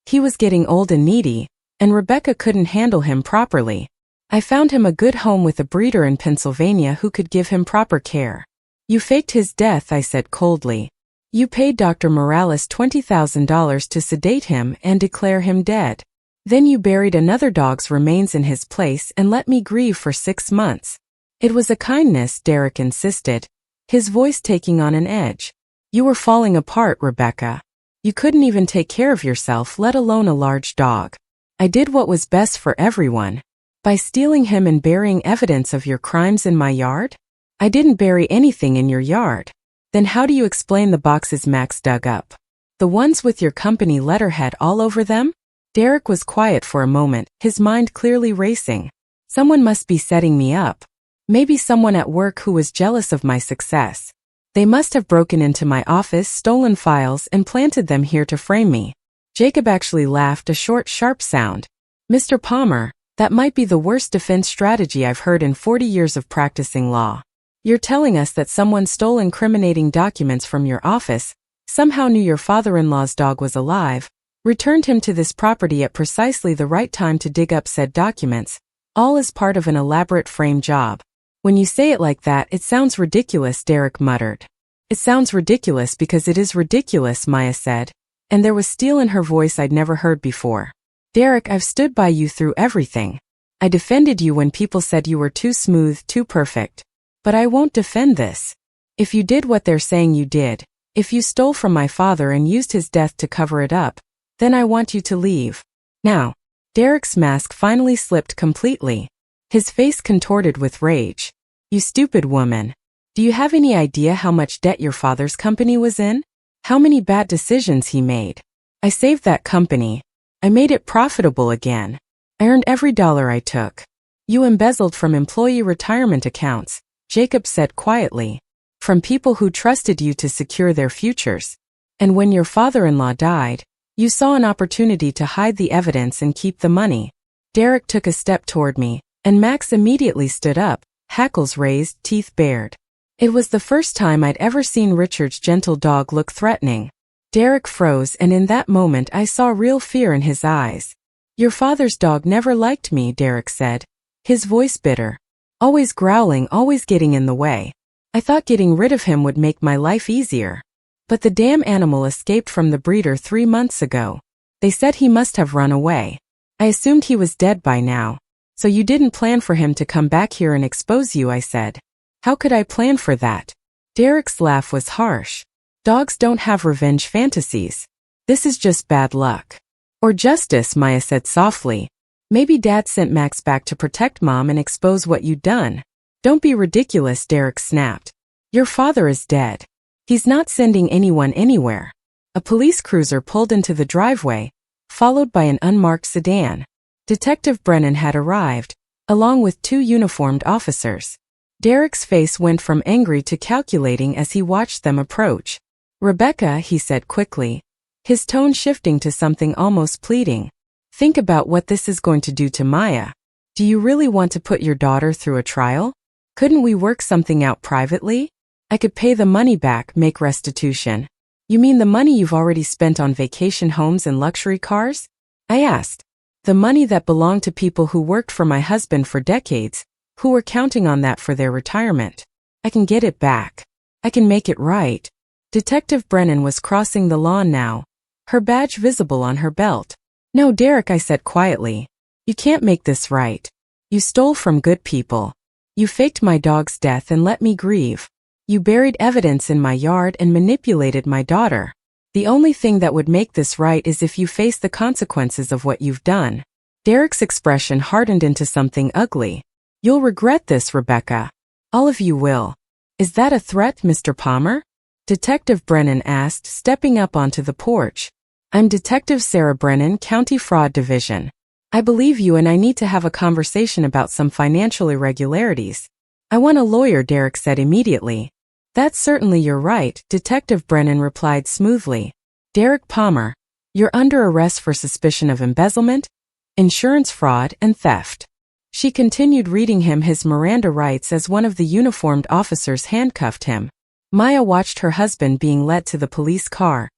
Speaker 1: He was getting old and needy, and Rebecca couldn't handle him properly. I found him a good home with a breeder in Pennsylvania who could give him proper care. You faked his death, I said coldly. You paid Dr. Morales $20,000 to sedate him and declare him dead. Then you buried another dog's remains in his place and let me grieve for 6 months. It was a kindness, Derek insisted, his voice taking on an edge. You were falling apart, Rebecca. You couldn't even take care of yourself, let alone a large dog. I did what was best for everyone. By stealing him and burying evidence of your crimes in my yard? I didn't bury anything in your yard. Then how do you explain the boxes Max dug up? The ones with your company letterhead all over them? Derek was quiet for a moment, his mind clearly racing. Someone must be setting me up. Maybe someone at work who was jealous of my success. They must have broken into my office, stolen files, and planted them here to frame me. Jacob actually laughed, a short, sharp sound. Mr. Palmer, that might be the worst defense strategy I've heard in 40 years of practicing law. You're telling us that someone stole incriminating documents from your office, somehow knew your father-in-law's dog was alive, returned him to this property at precisely the right time to dig up said documents, all as part of an elaborate frame job. When you say it like that, it sounds ridiculous, Derek muttered. It sounds ridiculous because it is ridiculous, Maya said, and there was steel in her voice I'd never heard before. Derek, I've stood by you through everything. I defended you when people said you were too smooth, too perfect. But I won't defend this. If you did what they're saying you did, if you stole from my father and used his death to cover it up, then I want you to leave. Now. Derek's mask finally slipped completely. His face contorted with rage. You stupid woman. Do you have any idea how much debt your father's company was in? How many bad decisions he made? I saved that company. I made it profitable again. I earned every dollar I took. You embezzled from employee retirement accounts, Jacob said quietly, from people who trusted you to secure their futures. And when your father-in-law died, you saw an opportunity to hide the evidence and keep the money. Derek took a step toward me, and Max immediately stood up, hackles raised, teeth bared. It was the first time I'd ever seen Richard's gentle dog look threatening. Derek froze, and in that moment I saw real fear in his eyes. Your father's dog never liked me, Derek said, his voice bitter. Always growling, always getting in the way. I thought getting rid of him would make my life easier. But the damn animal escaped from the breeder 3 months ago. They said he must have run away. I assumed he was dead by now. So you didn't plan for him to come back here and expose you, I said. How could I plan for that? Derek's laugh was harsh. Dogs don't have revenge fantasies. This is just bad luck. Or justice, Maya said softly. Maybe Dad sent Max back to protect Mom and expose what you'd done. Don't be ridiculous, Derek snapped. Your father is dead. He's not sending anyone anywhere. A police cruiser pulled into the driveway, followed by an unmarked sedan. Detective Brennan had arrived, along with 2 uniformed officers. Derek's face went from angry to calculating as he watched them approach. Rebecca, he said quickly, his tone shifting to something almost pleading. Think about what this is going to do to Maya. Do you really want to put your daughter through a trial? Couldn't we work something out privately? I could pay the money back, make restitution. You mean the money you've already spent on vacation homes and luxury cars? I asked. The money that belonged to people who worked for my husband for decades, who were counting on that for their retirement. I can get it back. I can make it right. Detective Brennan was crossing the lawn now, her badge visible on her belt. No, Derek, I said quietly. You can't make this right. You stole from good people. You faked my dog's death and let me grieve. You buried evidence in my yard and manipulated my daughter. The only thing that would make this right is if you face the consequences of what you've done. Derek's expression hardened into something ugly. You'll regret this, Rebecca. All of you will. Is that a threat, Mr. Palmer? Detective Brennan asked, stepping up onto the porch. I'm Detective Sarah Brennan, County Fraud Division. I believe you and I need to have a conversation about some financial irregularities. I want a lawyer, Derek said immediately. That's certainly you're right, Detective Brennan replied smoothly. Derek Palmer, you're under arrest for suspicion of embezzlement, insurance fraud, and theft. She continued reading him his Miranda rights as one of the uniformed officers handcuffed him. Maya watched her husband being led to the police car,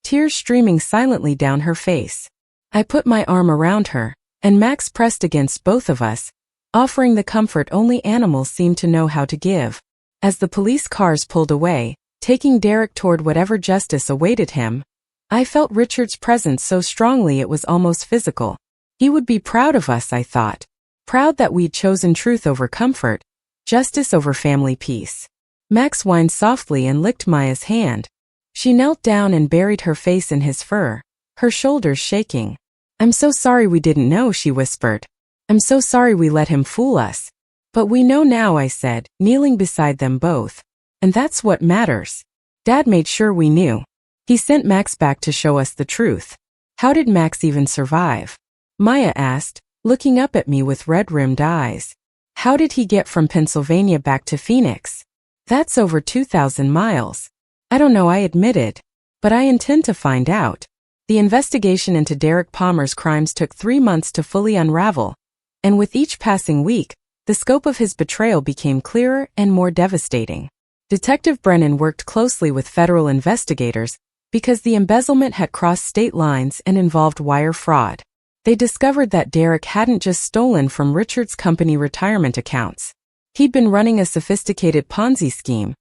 Speaker 1: tears streaming silently down her face. I put my arm around her, and Max pressed against both of us, offering the comfort only animals seem to know how to give. As the police cars pulled away, taking Derek toward whatever justice awaited him, I felt Richard's presence so strongly it was almost physical. He would be proud of us, I thought. Proud that we'd chosen truth over comfort, justice over family peace. Max whined softly and licked Maya's hand. She knelt down and buried her face in his fur, her shoulders shaking. I'm so sorry we didn't know, she whispered. I'm so sorry we let him fool us. But we know now, I said, kneeling beside them both. And that's what matters. Dad made sure we knew. He sent Max back to show us the truth. How did Max even survive? Maya asked, looking up at me with red-rimmed eyes. How did he get from Pennsylvania back to Phoenix? That's over 2,000 miles. I don't know, I admitted. But I intend to find out. The investigation into Derek Palmer's crimes took 3 months to fully unravel, and with each passing week, the scope of his betrayal became clearer and more devastating. Detective Brennan worked closely with federal investigators because the embezzlement had crossed state lines and involved wire fraud. They discovered that Derek hadn't just stolen from Richard's company retirement accounts. He'd been running a sophisticated Ponzi scheme,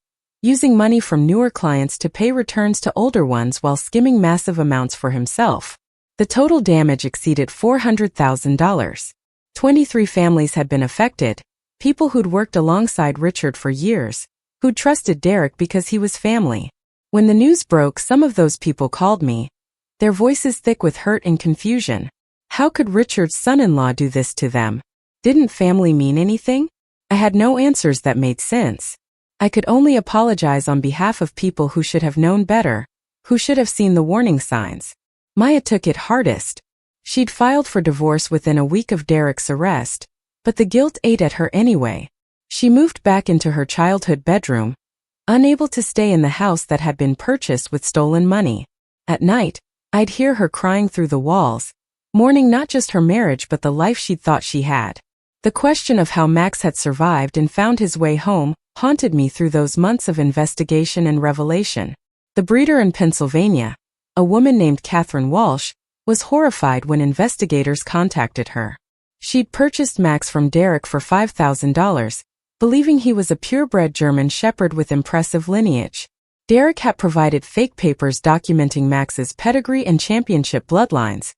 Speaker 1: using money from newer clients to pay returns to older ones while skimming massive amounts for himself. The total damage exceeded $400,000. 23 families had been affected, people who'd worked alongside Richard for years, who'd trusted Derek because he was family. When the news broke, some of those people called me, their voices thick with hurt and confusion. How could Richard's son-in-law do this to them? Didn't family mean anything? I had no answers that made sense. I could only apologize on behalf of people who should have known better, who should have seen the warning signs. Maya took it hardest. She'd filed for divorce within a week of Derek's arrest, but the guilt ate at her anyway. She moved back into her childhood bedroom, unable to stay in the house that had been purchased with stolen money. At night, I'd hear her crying through the walls, mourning not just her marriage but the life she'd thought she had. The question of how Max had survived and found his way home haunted me through those months of investigation and revelation. The breeder in Pennsylvania, a woman named Catherine Walsh, was horrified when investigators contacted her. She'd purchased Max from Derek for $5,000, believing he was a purebred German shepherd with impressive lineage. Derek had provided fake papers documenting Max's pedigree and championship bloodlines,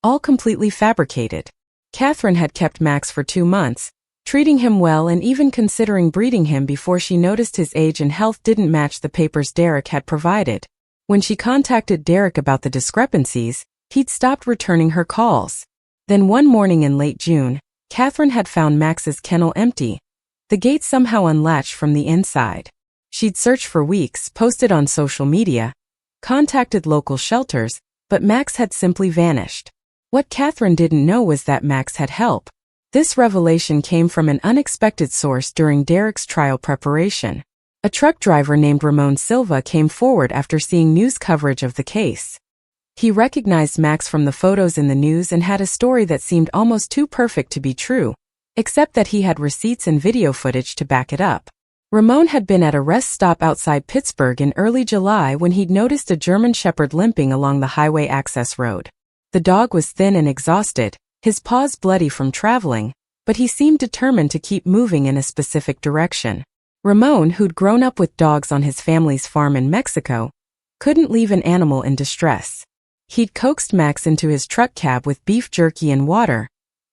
Speaker 1: all completely fabricated. Catherine had kept Max for 2 months, treating him well and even considering breeding him before she noticed his age and health didn't match the papers Derek had provided. When she contacted Derek about the discrepancies, he'd stopped returning her calls. Then one morning in late June, Catherine had found Max's kennel empty, the gate somehow unlatched from the inside. She'd searched for weeks, posted on social media, contacted local shelters, but Max had simply vanished. What Catherine didn't know was that Max had help. This revelation came from an unexpected source during Derek's trial preparation. A truck driver named Ramon Silva came forward after seeing news coverage of the case. He recognized Max from the photos in the news and had a story that seemed almost too perfect to be true, except that he had receipts and video footage to back it up. Ramon had been at a rest stop outside Pittsburgh in early July when he'd noticed a German Shepherd limping along the highway access road. The dog was thin and exhausted, his paws bloody from traveling, but he seemed determined to keep moving in a specific direction. Ramon, who'd grown up with dogs on his family's farm in Mexico, couldn't leave an animal in distress. He'd coaxed Max into his truck cab with beef jerky and water,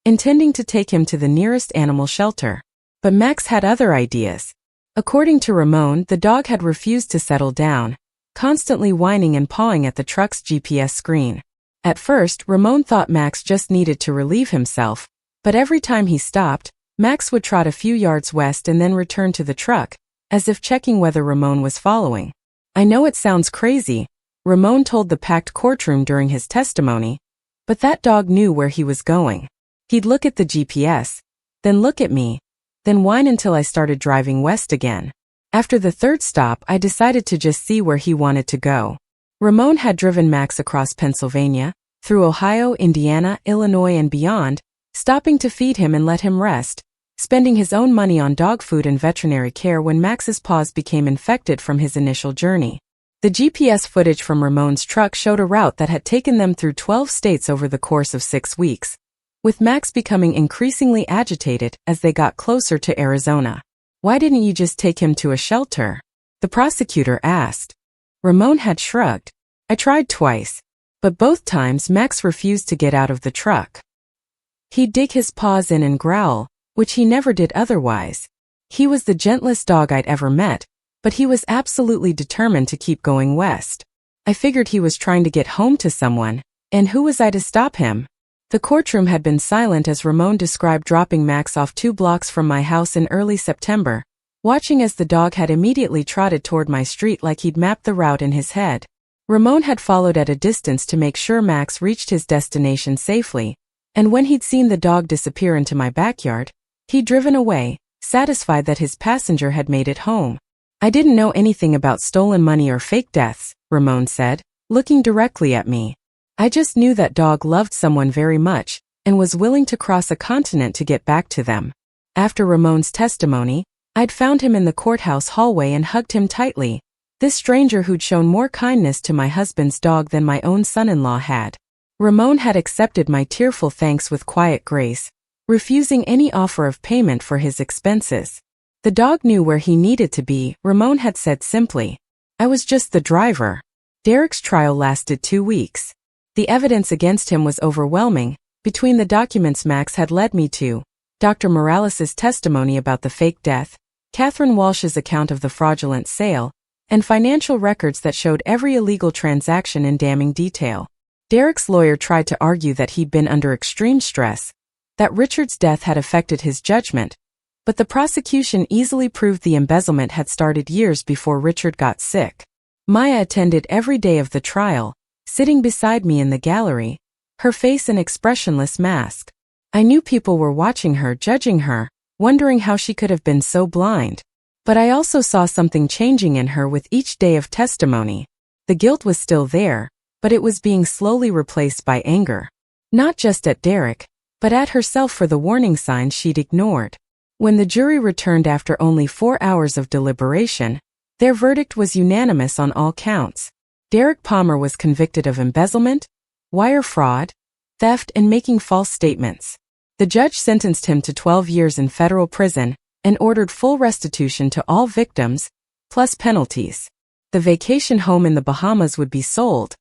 Speaker 1: intending to take him to the nearest animal shelter. But Max had other ideas. According to Ramon, the dog had refused to settle down, constantly whining and pawing at the truck's GPS screen. At first, Ramon thought Max just needed to relieve himself, but every time he stopped, Max would trot a few yards west and then return to the truck, as if checking whether Ramon was following. "I know it sounds crazy," Ramon told the packed courtroom during his testimony, but that dog knew where he was going. He'd look at the GPS, then look at me, then whine until I started driving west again. After the third stop, I decided to just see where he wanted to go. Ramon had driven Max across Pennsylvania, through Ohio, Indiana, Illinois, and beyond, stopping to feed him and let him rest, spending his own money on dog food and veterinary care when Max's paws became infected from his initial journey. The GPS footage from Ramon's truck showed a route that had taken them through 12 states over the course of 6 weeks, with Max becoming increasingly agitated as they got closer to Arizona. "Why didn't you just take him to a shelter?" the prosecutor asked. Ramon had shrugged. "I tried twice, but both times Max refused to get out of the truck. He'd dig his paws in and growl, which he never did otherwise. He was the gentlest dog I'd ever met, but he was absolutely determined to keep going west. I figured he was trying to get home to someone, and who was I to stop him?" The courtroom had been silent as Ramon described dropping Max off 2 blocks from my house in early September, watching as the dog had immediately trotted toward my street like he'd mapped the route in his head. Ramon had followed at a distance to make sure Max reached his destination safely, and when he'd seen the dog disappear into my backyard, he'd driven away, satisfied that his passenger had made it home. "I didn't know anything about stolen money or fake deaths," Ramon said, looking directly at me. "I just knew that dog loved someone very much, and was willing to cross a continent to get back to them." After Ramon's testimony, I'd found him in the courthouse hallway and hugged him tightly, this stranger who'd shown more kindness to my husband's dog than my own son-in-law had. Ramon had accepted my tearful thanks with quiet grace, refusing any offer of payment for his expenses. The dog knew where he needed to be, Ramon had said simply. I was just the driver. Derek's trial lasted 2 weeks. The evidence against him was overwhelming, between the documents Max had led me to, Dr. Morales' testimony about the fake death, Catherine Walsh's account of the fraudulent sale, and financial records that showed every illegal transaction in damning detail. Derek's lawyer tried to argue that he'd been under extreme stress, that Richard's death had affected his judgment, but the prosecution easily proved the embezzlement had started years before Richard got sick. Maya attended every day of the trial, sitting beside me in the gallery, her face an expressionless mask. I knew people were watching her, judging her, wondering how she could have been so blind. But I also saw something changing in her with each day of testimony. The guilt was still there, but it was being slowly replaced by anger. Not just at Derek, but at herself for the warning signs she'd ignored. When the jury returned after only 4 hours of deliberation, their verdict was unanimous on all counts. Derek Palmer was convicted of embezzlement, wire fraud, theft, and making false statements. The judge sentenced him to 12 years in federal prison and ordered full restitution to all victims, plus penalties. The vacation home in the Bahamas would be sold,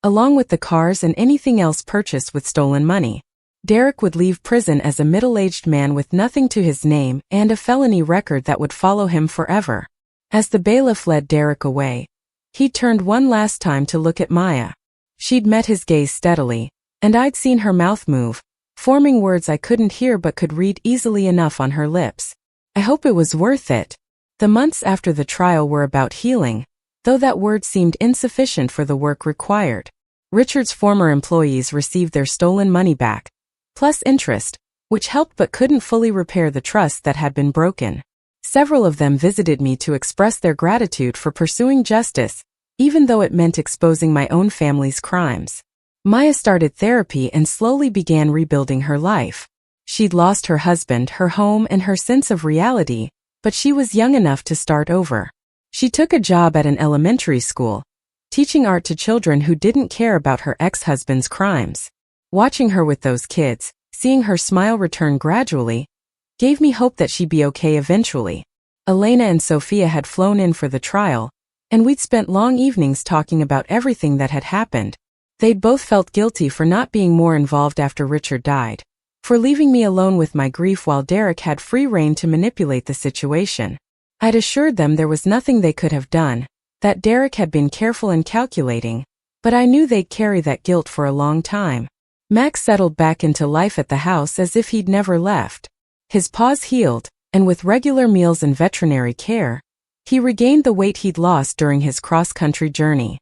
Speaker 1: along with the cars and anything else purchased with stolen money. Derek would leave prison as a middle-aged man with nothing to his name and a felony record that would follow him forever. As the bailiff led Derek away, he turned one last time to look at Maya. She'd met his gaze steadily, and I'd seen her mouth move, forming words I couldn't hear but could read easily enough on her lips. I hope it was worth it. The months after the trial were about healing, though that word seemed insufficient for the work required. Richard's former employees received their stolen money back, plus interest, which helped but couldn't fully repair the trust that had been broken. Several of them visited me to express their gratitude for pursuing justice, even though it meant exposing my own family's crimes. Maya started therapy and slowly began rebuilding her life. She'd lost her husband, her home, and her sense of reality, but she was young enough to start over. She took a job at an elementary school, teaching art to children who didn't care about her ex-husband's crimes. Watching her with those kids, seeing her smile return gradually, gave me hope that she'd be okay eventually. Elena and Sophia had flown in for the trial, and we'd spent long evenings talking about everything that had happened. They'd both felt guilty for not being more involved after Richard died, for leaving me alone with my grief while Derek had free rein to manipulate the situation. I'd assured them there was nothing they could have done, that Derek had been careful and calculating, but I knew they'd carry that guilt for a long time. Max settled back into life at the house as if he'd never left. His paws healed, and with regular meals and veterinary care, he regained the weight he'd lost during his cross-country journey.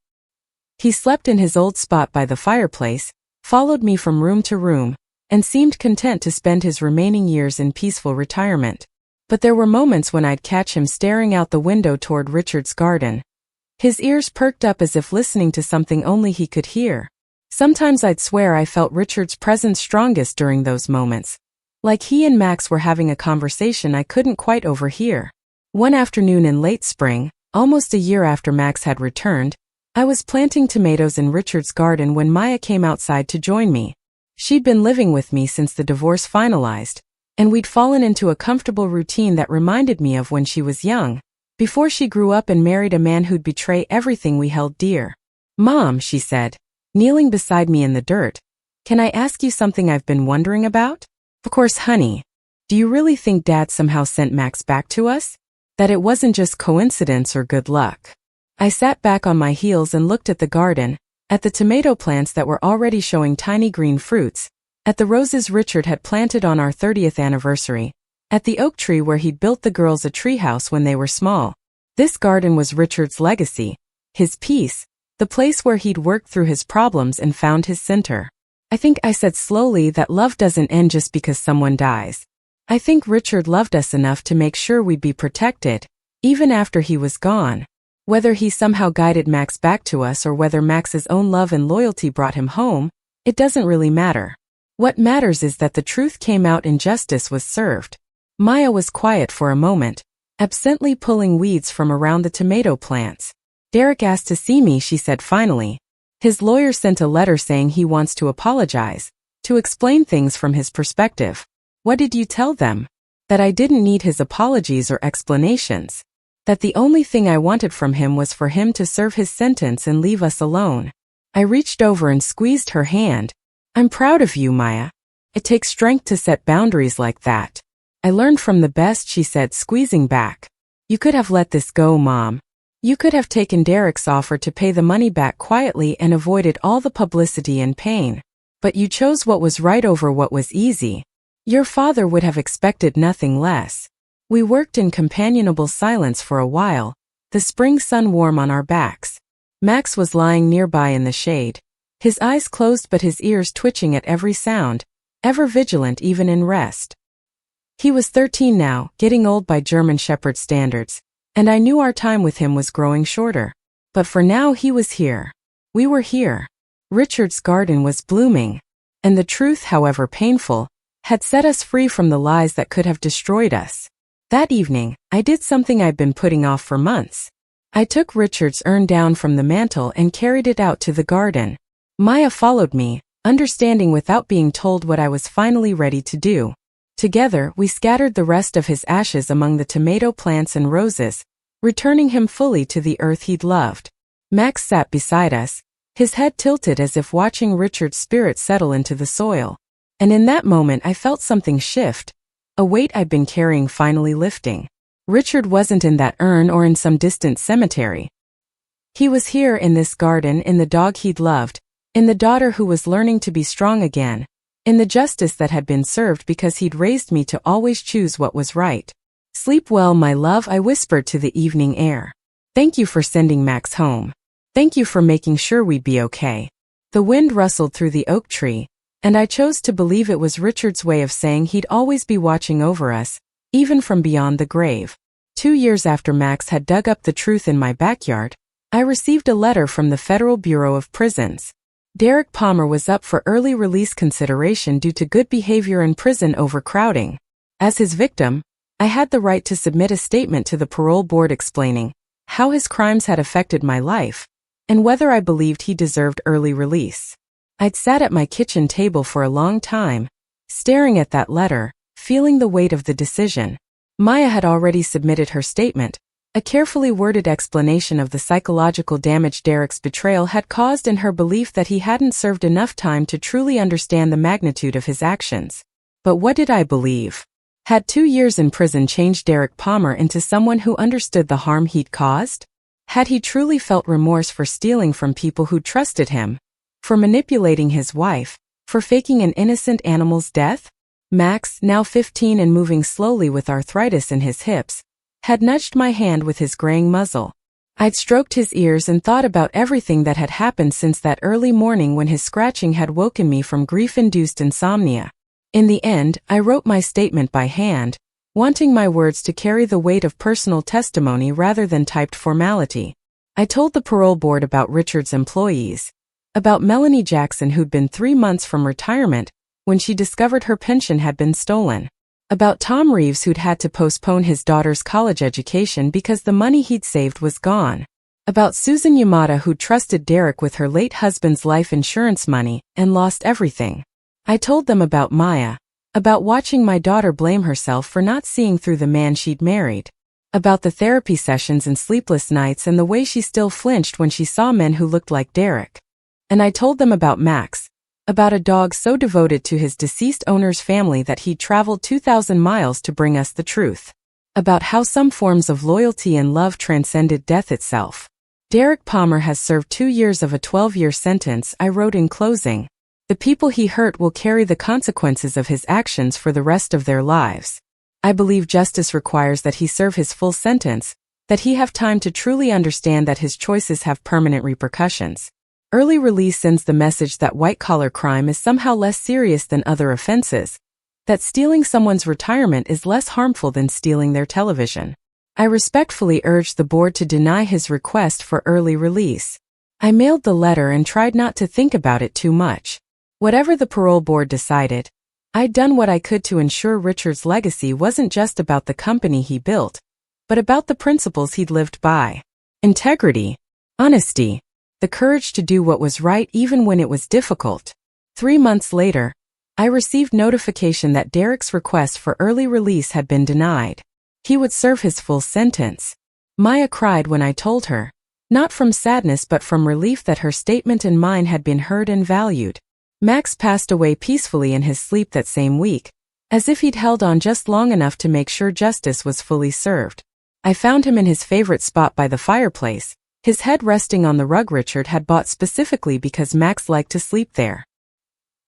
Speaker 1: He slept in his old spot by the fireplace, followed me from room to room, and seemed content to spend his remaining years in peaceful retirement. But there were moments when I'd catch him staring out the window toward Richard's garden. His ears perked up as if listening to something only he could hear. Sometimes I'd swear I felt Richard's presence strongest during those moments, like he and Max were having a conversation I couldn't quite overhear. One afternoon in late spring, almost a year after Max had returned, I was planting tomatoes in Richard's garden when Maya came outside to join me. She'd been living with me since the divorce finalized, and we'd fallen into a comfortable routine that reminded me of when she was young, before she grew up and married a man who'd betray everything we held dear. "Mom," she said, kneeling beside me in the dirt, "can I ask you something I've been wondering about?" "Of course, honey. Do you really think Dad somehow sent Max back to us? That it wasn't just coincidence or good luck?" I sat back on my heels and looked at the garden, at the tomato plants that were already showing tiny green fruits, at the roses Richard had planted on our 30th anniversary, at the oak tree where he'd built the girls a treehouse when they were small. This garden was Richard's legacy, his peace, the place where he'd worked through his problems and found his center. "I think," I said slowly, "that love doesn't end just because someone dies. I think Richard loved us enough to make sure we'd be protected, even after he was gone. Whether he somehow guided Max back to us or whether Max's own love and loyalty brought him home, it doesn't really matter. What matters is that the truth came out and justice was served." Maya was quiet for a moment, absently pulling weeds from around the tomato plants. "Derek asked to see me," she said finally. "His lawyer sent a letter saying he wants to apologize, to explain things from his perspective." "What did you tell them?" "That I didn't need his apologies or explanations. That the only thing I wanted from him was for him to serve his sentence and leave us alone." I reached over and squeezed her hand. "I'm proud of you, Maya. It takes strength to set boundaries like that." "I learned from the best," she said, squeezing back. "You could have let this go, Mom. You could have taken Derek's offer to pay the money back quietly and avoided all the publicity and pain. But you chose what was right over what was easy. Your father would have expected nothing less." We worked in companionable silence for a while, the spring sun warm on our backs. Max was lying nearby in the shade, his eyes closed but his ears twitching at every sound, ever vigilant even in rest. He was 13 now, getting old by German Shepherd standards, and I knew our time with him was growing shorter. But for now he was here. We were here. Richard's garden was blooming. And the truth, however painful, had set us free from the lies that could have destroyed us. That evening, I did something I'd been putting off for months. I took Richard's urn down from the mantle and carried it out to the garden. Maya followed me, understanding without being told what I was finally ready to do. Together, we scattered the rest of his ashes among the tomato plants and roses, returning him fully to the earth he'd loved. Max sat beside us, his head tilted as if watching Richard's spirit settle into the soil. And in that moment I felt something shift, a weight I'd been carrying finally lifting. Richard wasn't in that urn or in some distant cemetery. He was here in this garden, in the dog he'd loved, in the daughter who was learning to be strong again, in the justice that had been served because he'd raised me to always choose what was right. "Sleep well, my love," I whispered to the evening air. "Thank you for sending Max home. Thank you for making sure we'd be okay." The wind rustled through the oak tree, and I chose to believe it was Richard's way of saying he'd always be watching over us, even from beyond the grave. 2 years after Max had dug up the truth in my backyard, I received a letter from the Federal Bureau of Prisons. Derek Palmer was up for early release consideration due to good behavior in prison overcrowding. As his victim, I had the right to submit a statement to the parole board explaining how his crimes had affected my life and whether I believed he deserved early release. I'd sat at my kitchen table for a long time, staring at that letter, feeling the weight of the decision. Maya had already submitted her statement, a carefully worded explanation of the psychological damage Derek's betrayal had caused and her belief that he hadn't served enough time to truly understand the magnitude of his actions. But what did I believe? Had 2 years in prison changed Derek Palmer into someone who understood the harm he'd caused? Had he truly felt remorse for stealing from people who trusted him, for manipulating his wife, for faking an innocent animal's death? Max, now 15 and moving slowly with arthritis in his hips, had nudged my hand with his graying muzzle. I'd stroked his ears and thought about everything that had happened since that early morning when his scratching had woken me from grief-induced insomnia. In the end, I wrote my statement by hand, wanting my words to carry the weight of personal testimony rather than typed formality. I told the parole board about Richard's employees, about Melanie Jackson who'd been 3 months from retirement when she discovered her pension had been stolen, about Tom Reeves who'd had to postpone his daughter's college education because the money he'd saved was gone, about Susan Yamada who trusted Derek with her late husband's life insurance money and lost everything. I told them about Maya, about watching my daughter blame herself for not seeing through the man she'd married, about the therapy sessions and sleepless nights and the way she still flinched when she saw men who looked like Derek. And I told them about Max, about a dog so devoted to his deceased owner's family that he'd traveled 2,000 miles to bring us the truth, about how some forms of loyalty and love transcended death itself. Derek Palmer has served 2 years of a 12-year sentence, I wrote in closing. The people he hurt will carry the consequences of his actions for the rest of their lives. I believe justice requires that he serve his full sentence, that he have time to truly understand that his choices have permanent repercussions. Early release sends the message that white-collar crime is somehow less serious than other offenses, that stealing someone's retirement is less harmful than stealing their television. I respectfully urge the board to deny his request for early release. I mailed the letter and tried not to think about it too much. Whatever the parole board decided, I'd done what I could to ensure Richard's legacy wasn't just about the company he built, but about the principles he'd lived by. Integrity, honesty, the courage to do what was right even when it was difficult. 3 months later, I received notification that Derek's request for early release had been denied. He would serve his full sentence. Maya cried when I told her, not from sadness but from relief that her statement and mine had been heard and valued. Max passed away peacefully in his sleep that same week, as if he'd held on just long enough to make sure justice was fully served. I found him in his favorite spot by the fireplace, his head resting on the rug Richard had bought specifically because Max liked to sleep there.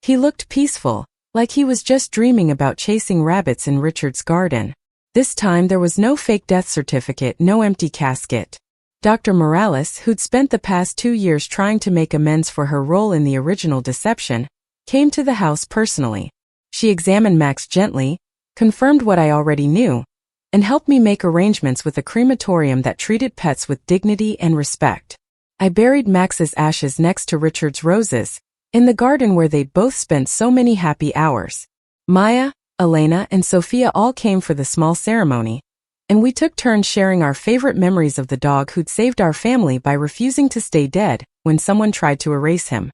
Speaker 1: He looked peaceful, like he was just dreaming about chasing rabbits in Richard's garden. This time there was no fake death certificate, no empty casket. Dr. Morales, who'd spent the past 2 years trying to make amends for her role in the original deception, came to the house personally. She examined Max gently, confirmed what I already knew, and helped me make arrangements with a crematorium that treated pets with dignity and respect. I buried Max's ashes next to Richard's roses, in the garden where they'd both spent so many happy hours. Maya, Elena, and Sophia all came for the small ceremony, and we took turns sharing our favorite memories of the dog who'd saved our family by refusing to stay dead when someone tried to erase him.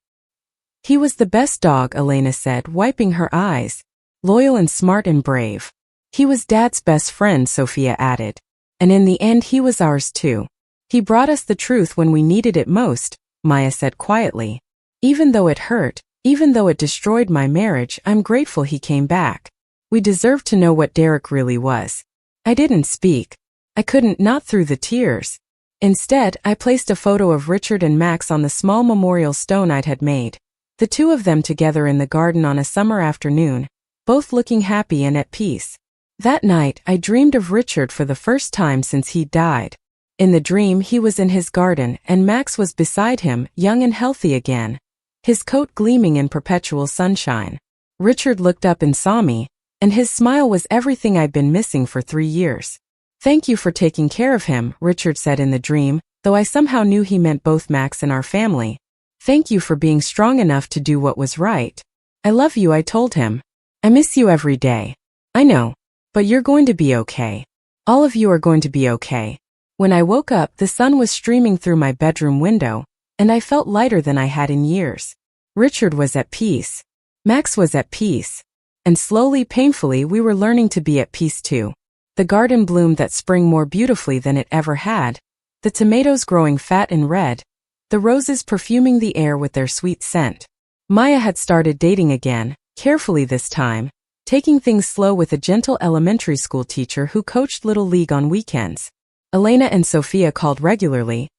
Speaker 1: He was the best dog, Elena said, wiping her eyes. Loyal and smart and brave. He was Dad's best friend, Sophia added. And in the end he was ours too. He brought us the truth when we needed it most, Maya said quietly. Even though it hurt, even though it destroyed my marriage, I'm grateful he came back. We deserved to know what Derek really was. I didn't speak. I couldn't, not through the tears. Instead, I placed a photo of Richard and Max on the small memorial stone I'd had made. The two of them together in the garden on a summer afternoon, both looking happy and at peace. That night, I dreamed of Richard for the first time since he'd died. In the dream, he was in his garden, and Max was beside him, young and healthy again, his coat gleaming in perpetual sunshine. Richard looked up and saw me, and his smile was everything I'd been missing for 3 years. Thank you for taking care of him, Richard said in the dream, though I somehow knew he meant both Max and our family. Thank you for being strong enough to do what was right. I love you, I told him. I miss you every day. I know. But you're going to be okay. All of you are going to be okay. When I woke up, the sun was streaming through my bedroom window, and I felt lighter than I had in years. Richard was at peace. Max was at peace. And slowly, painfully, we were learning to be at peace too. The garden bloomed that spring more beautifully than it ever had, the tomatoes growing fat and red, the roses perfuming the air with their sweet scent. Maya had started dating again, carefully this time, taking things slow with a gentle elementary school teacher who coached Little League on weekends. Elena and Sophia called regularly,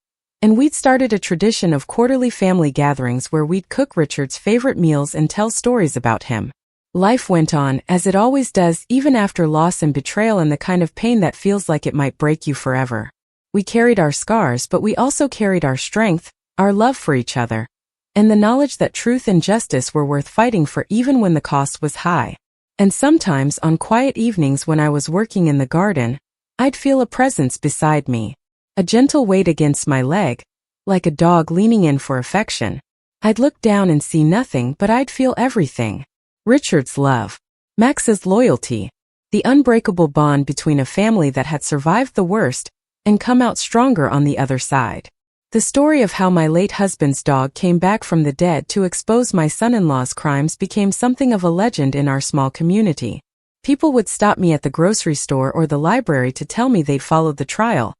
Speaker 1: and we'd started a tradition of quarterly family gatherings where we'd cook Richard's favorite meals and tell stories about him. Life went on, as it always does, even after loss and betrayal and the kind of pain that feels like it might break you forever. We carried our scars, but we also carried our strength, our love for each other, and the knowledge that truth and justice were worth fighting for even when the cost was high. And sometimes, on quiet evenings when I was working in the garden, I'd feel a presence beside me. A gentle weight against my leg, like a dog leaning in for affection. I'd look down and see nothing, but I'd feel everything. Richard's love. Max's loyalty. The unbreakable bond between a family that had survived the worst and come out stronger on the other side. The story of how my late husband's dog came back from the dead to expose my son-in-law's crimes became something of a legend in our small community. People would stop me at the grocery store or the library to tell me they'd followed the trial,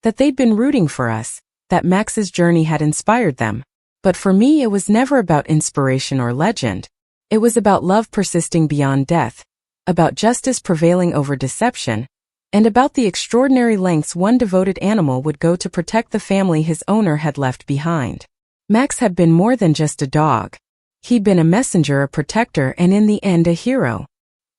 Speaker 1: that they'd been rooting for us, that Max's journey had inspired them. But for me, it was never about inspiration or legend. It was about love persisting beyond death, about justice prevailing over deception, and about the extraordinary lengths one devoted animal would go to protect the family his owner had left behind. Max had been more than just a dog. He'd been a messenger, a protector, and in the end a hero.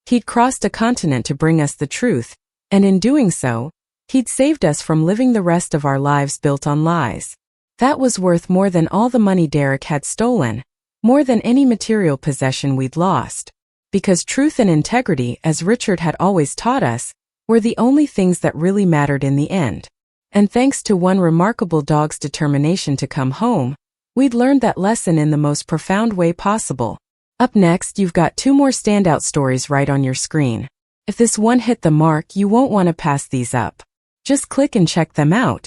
Speaker 1: He'd crossed a continent to bring us the truth, and in doing so, he'd saved us from living the rest of our lives built on lies. That was worth more than all the money Derek had stolen, more than any material possession we'd lost. Because truth and integrity, as Richard had always taught us, were the only things that really mattered in the end. And thanks to one remarkable dog's determination to come home, we'd learned that lesson in the most profound way possible. Up next, you've got 2 more standout stories right on your screen. If this one hit the mark, you won't want to pass these up. Just click and check them out.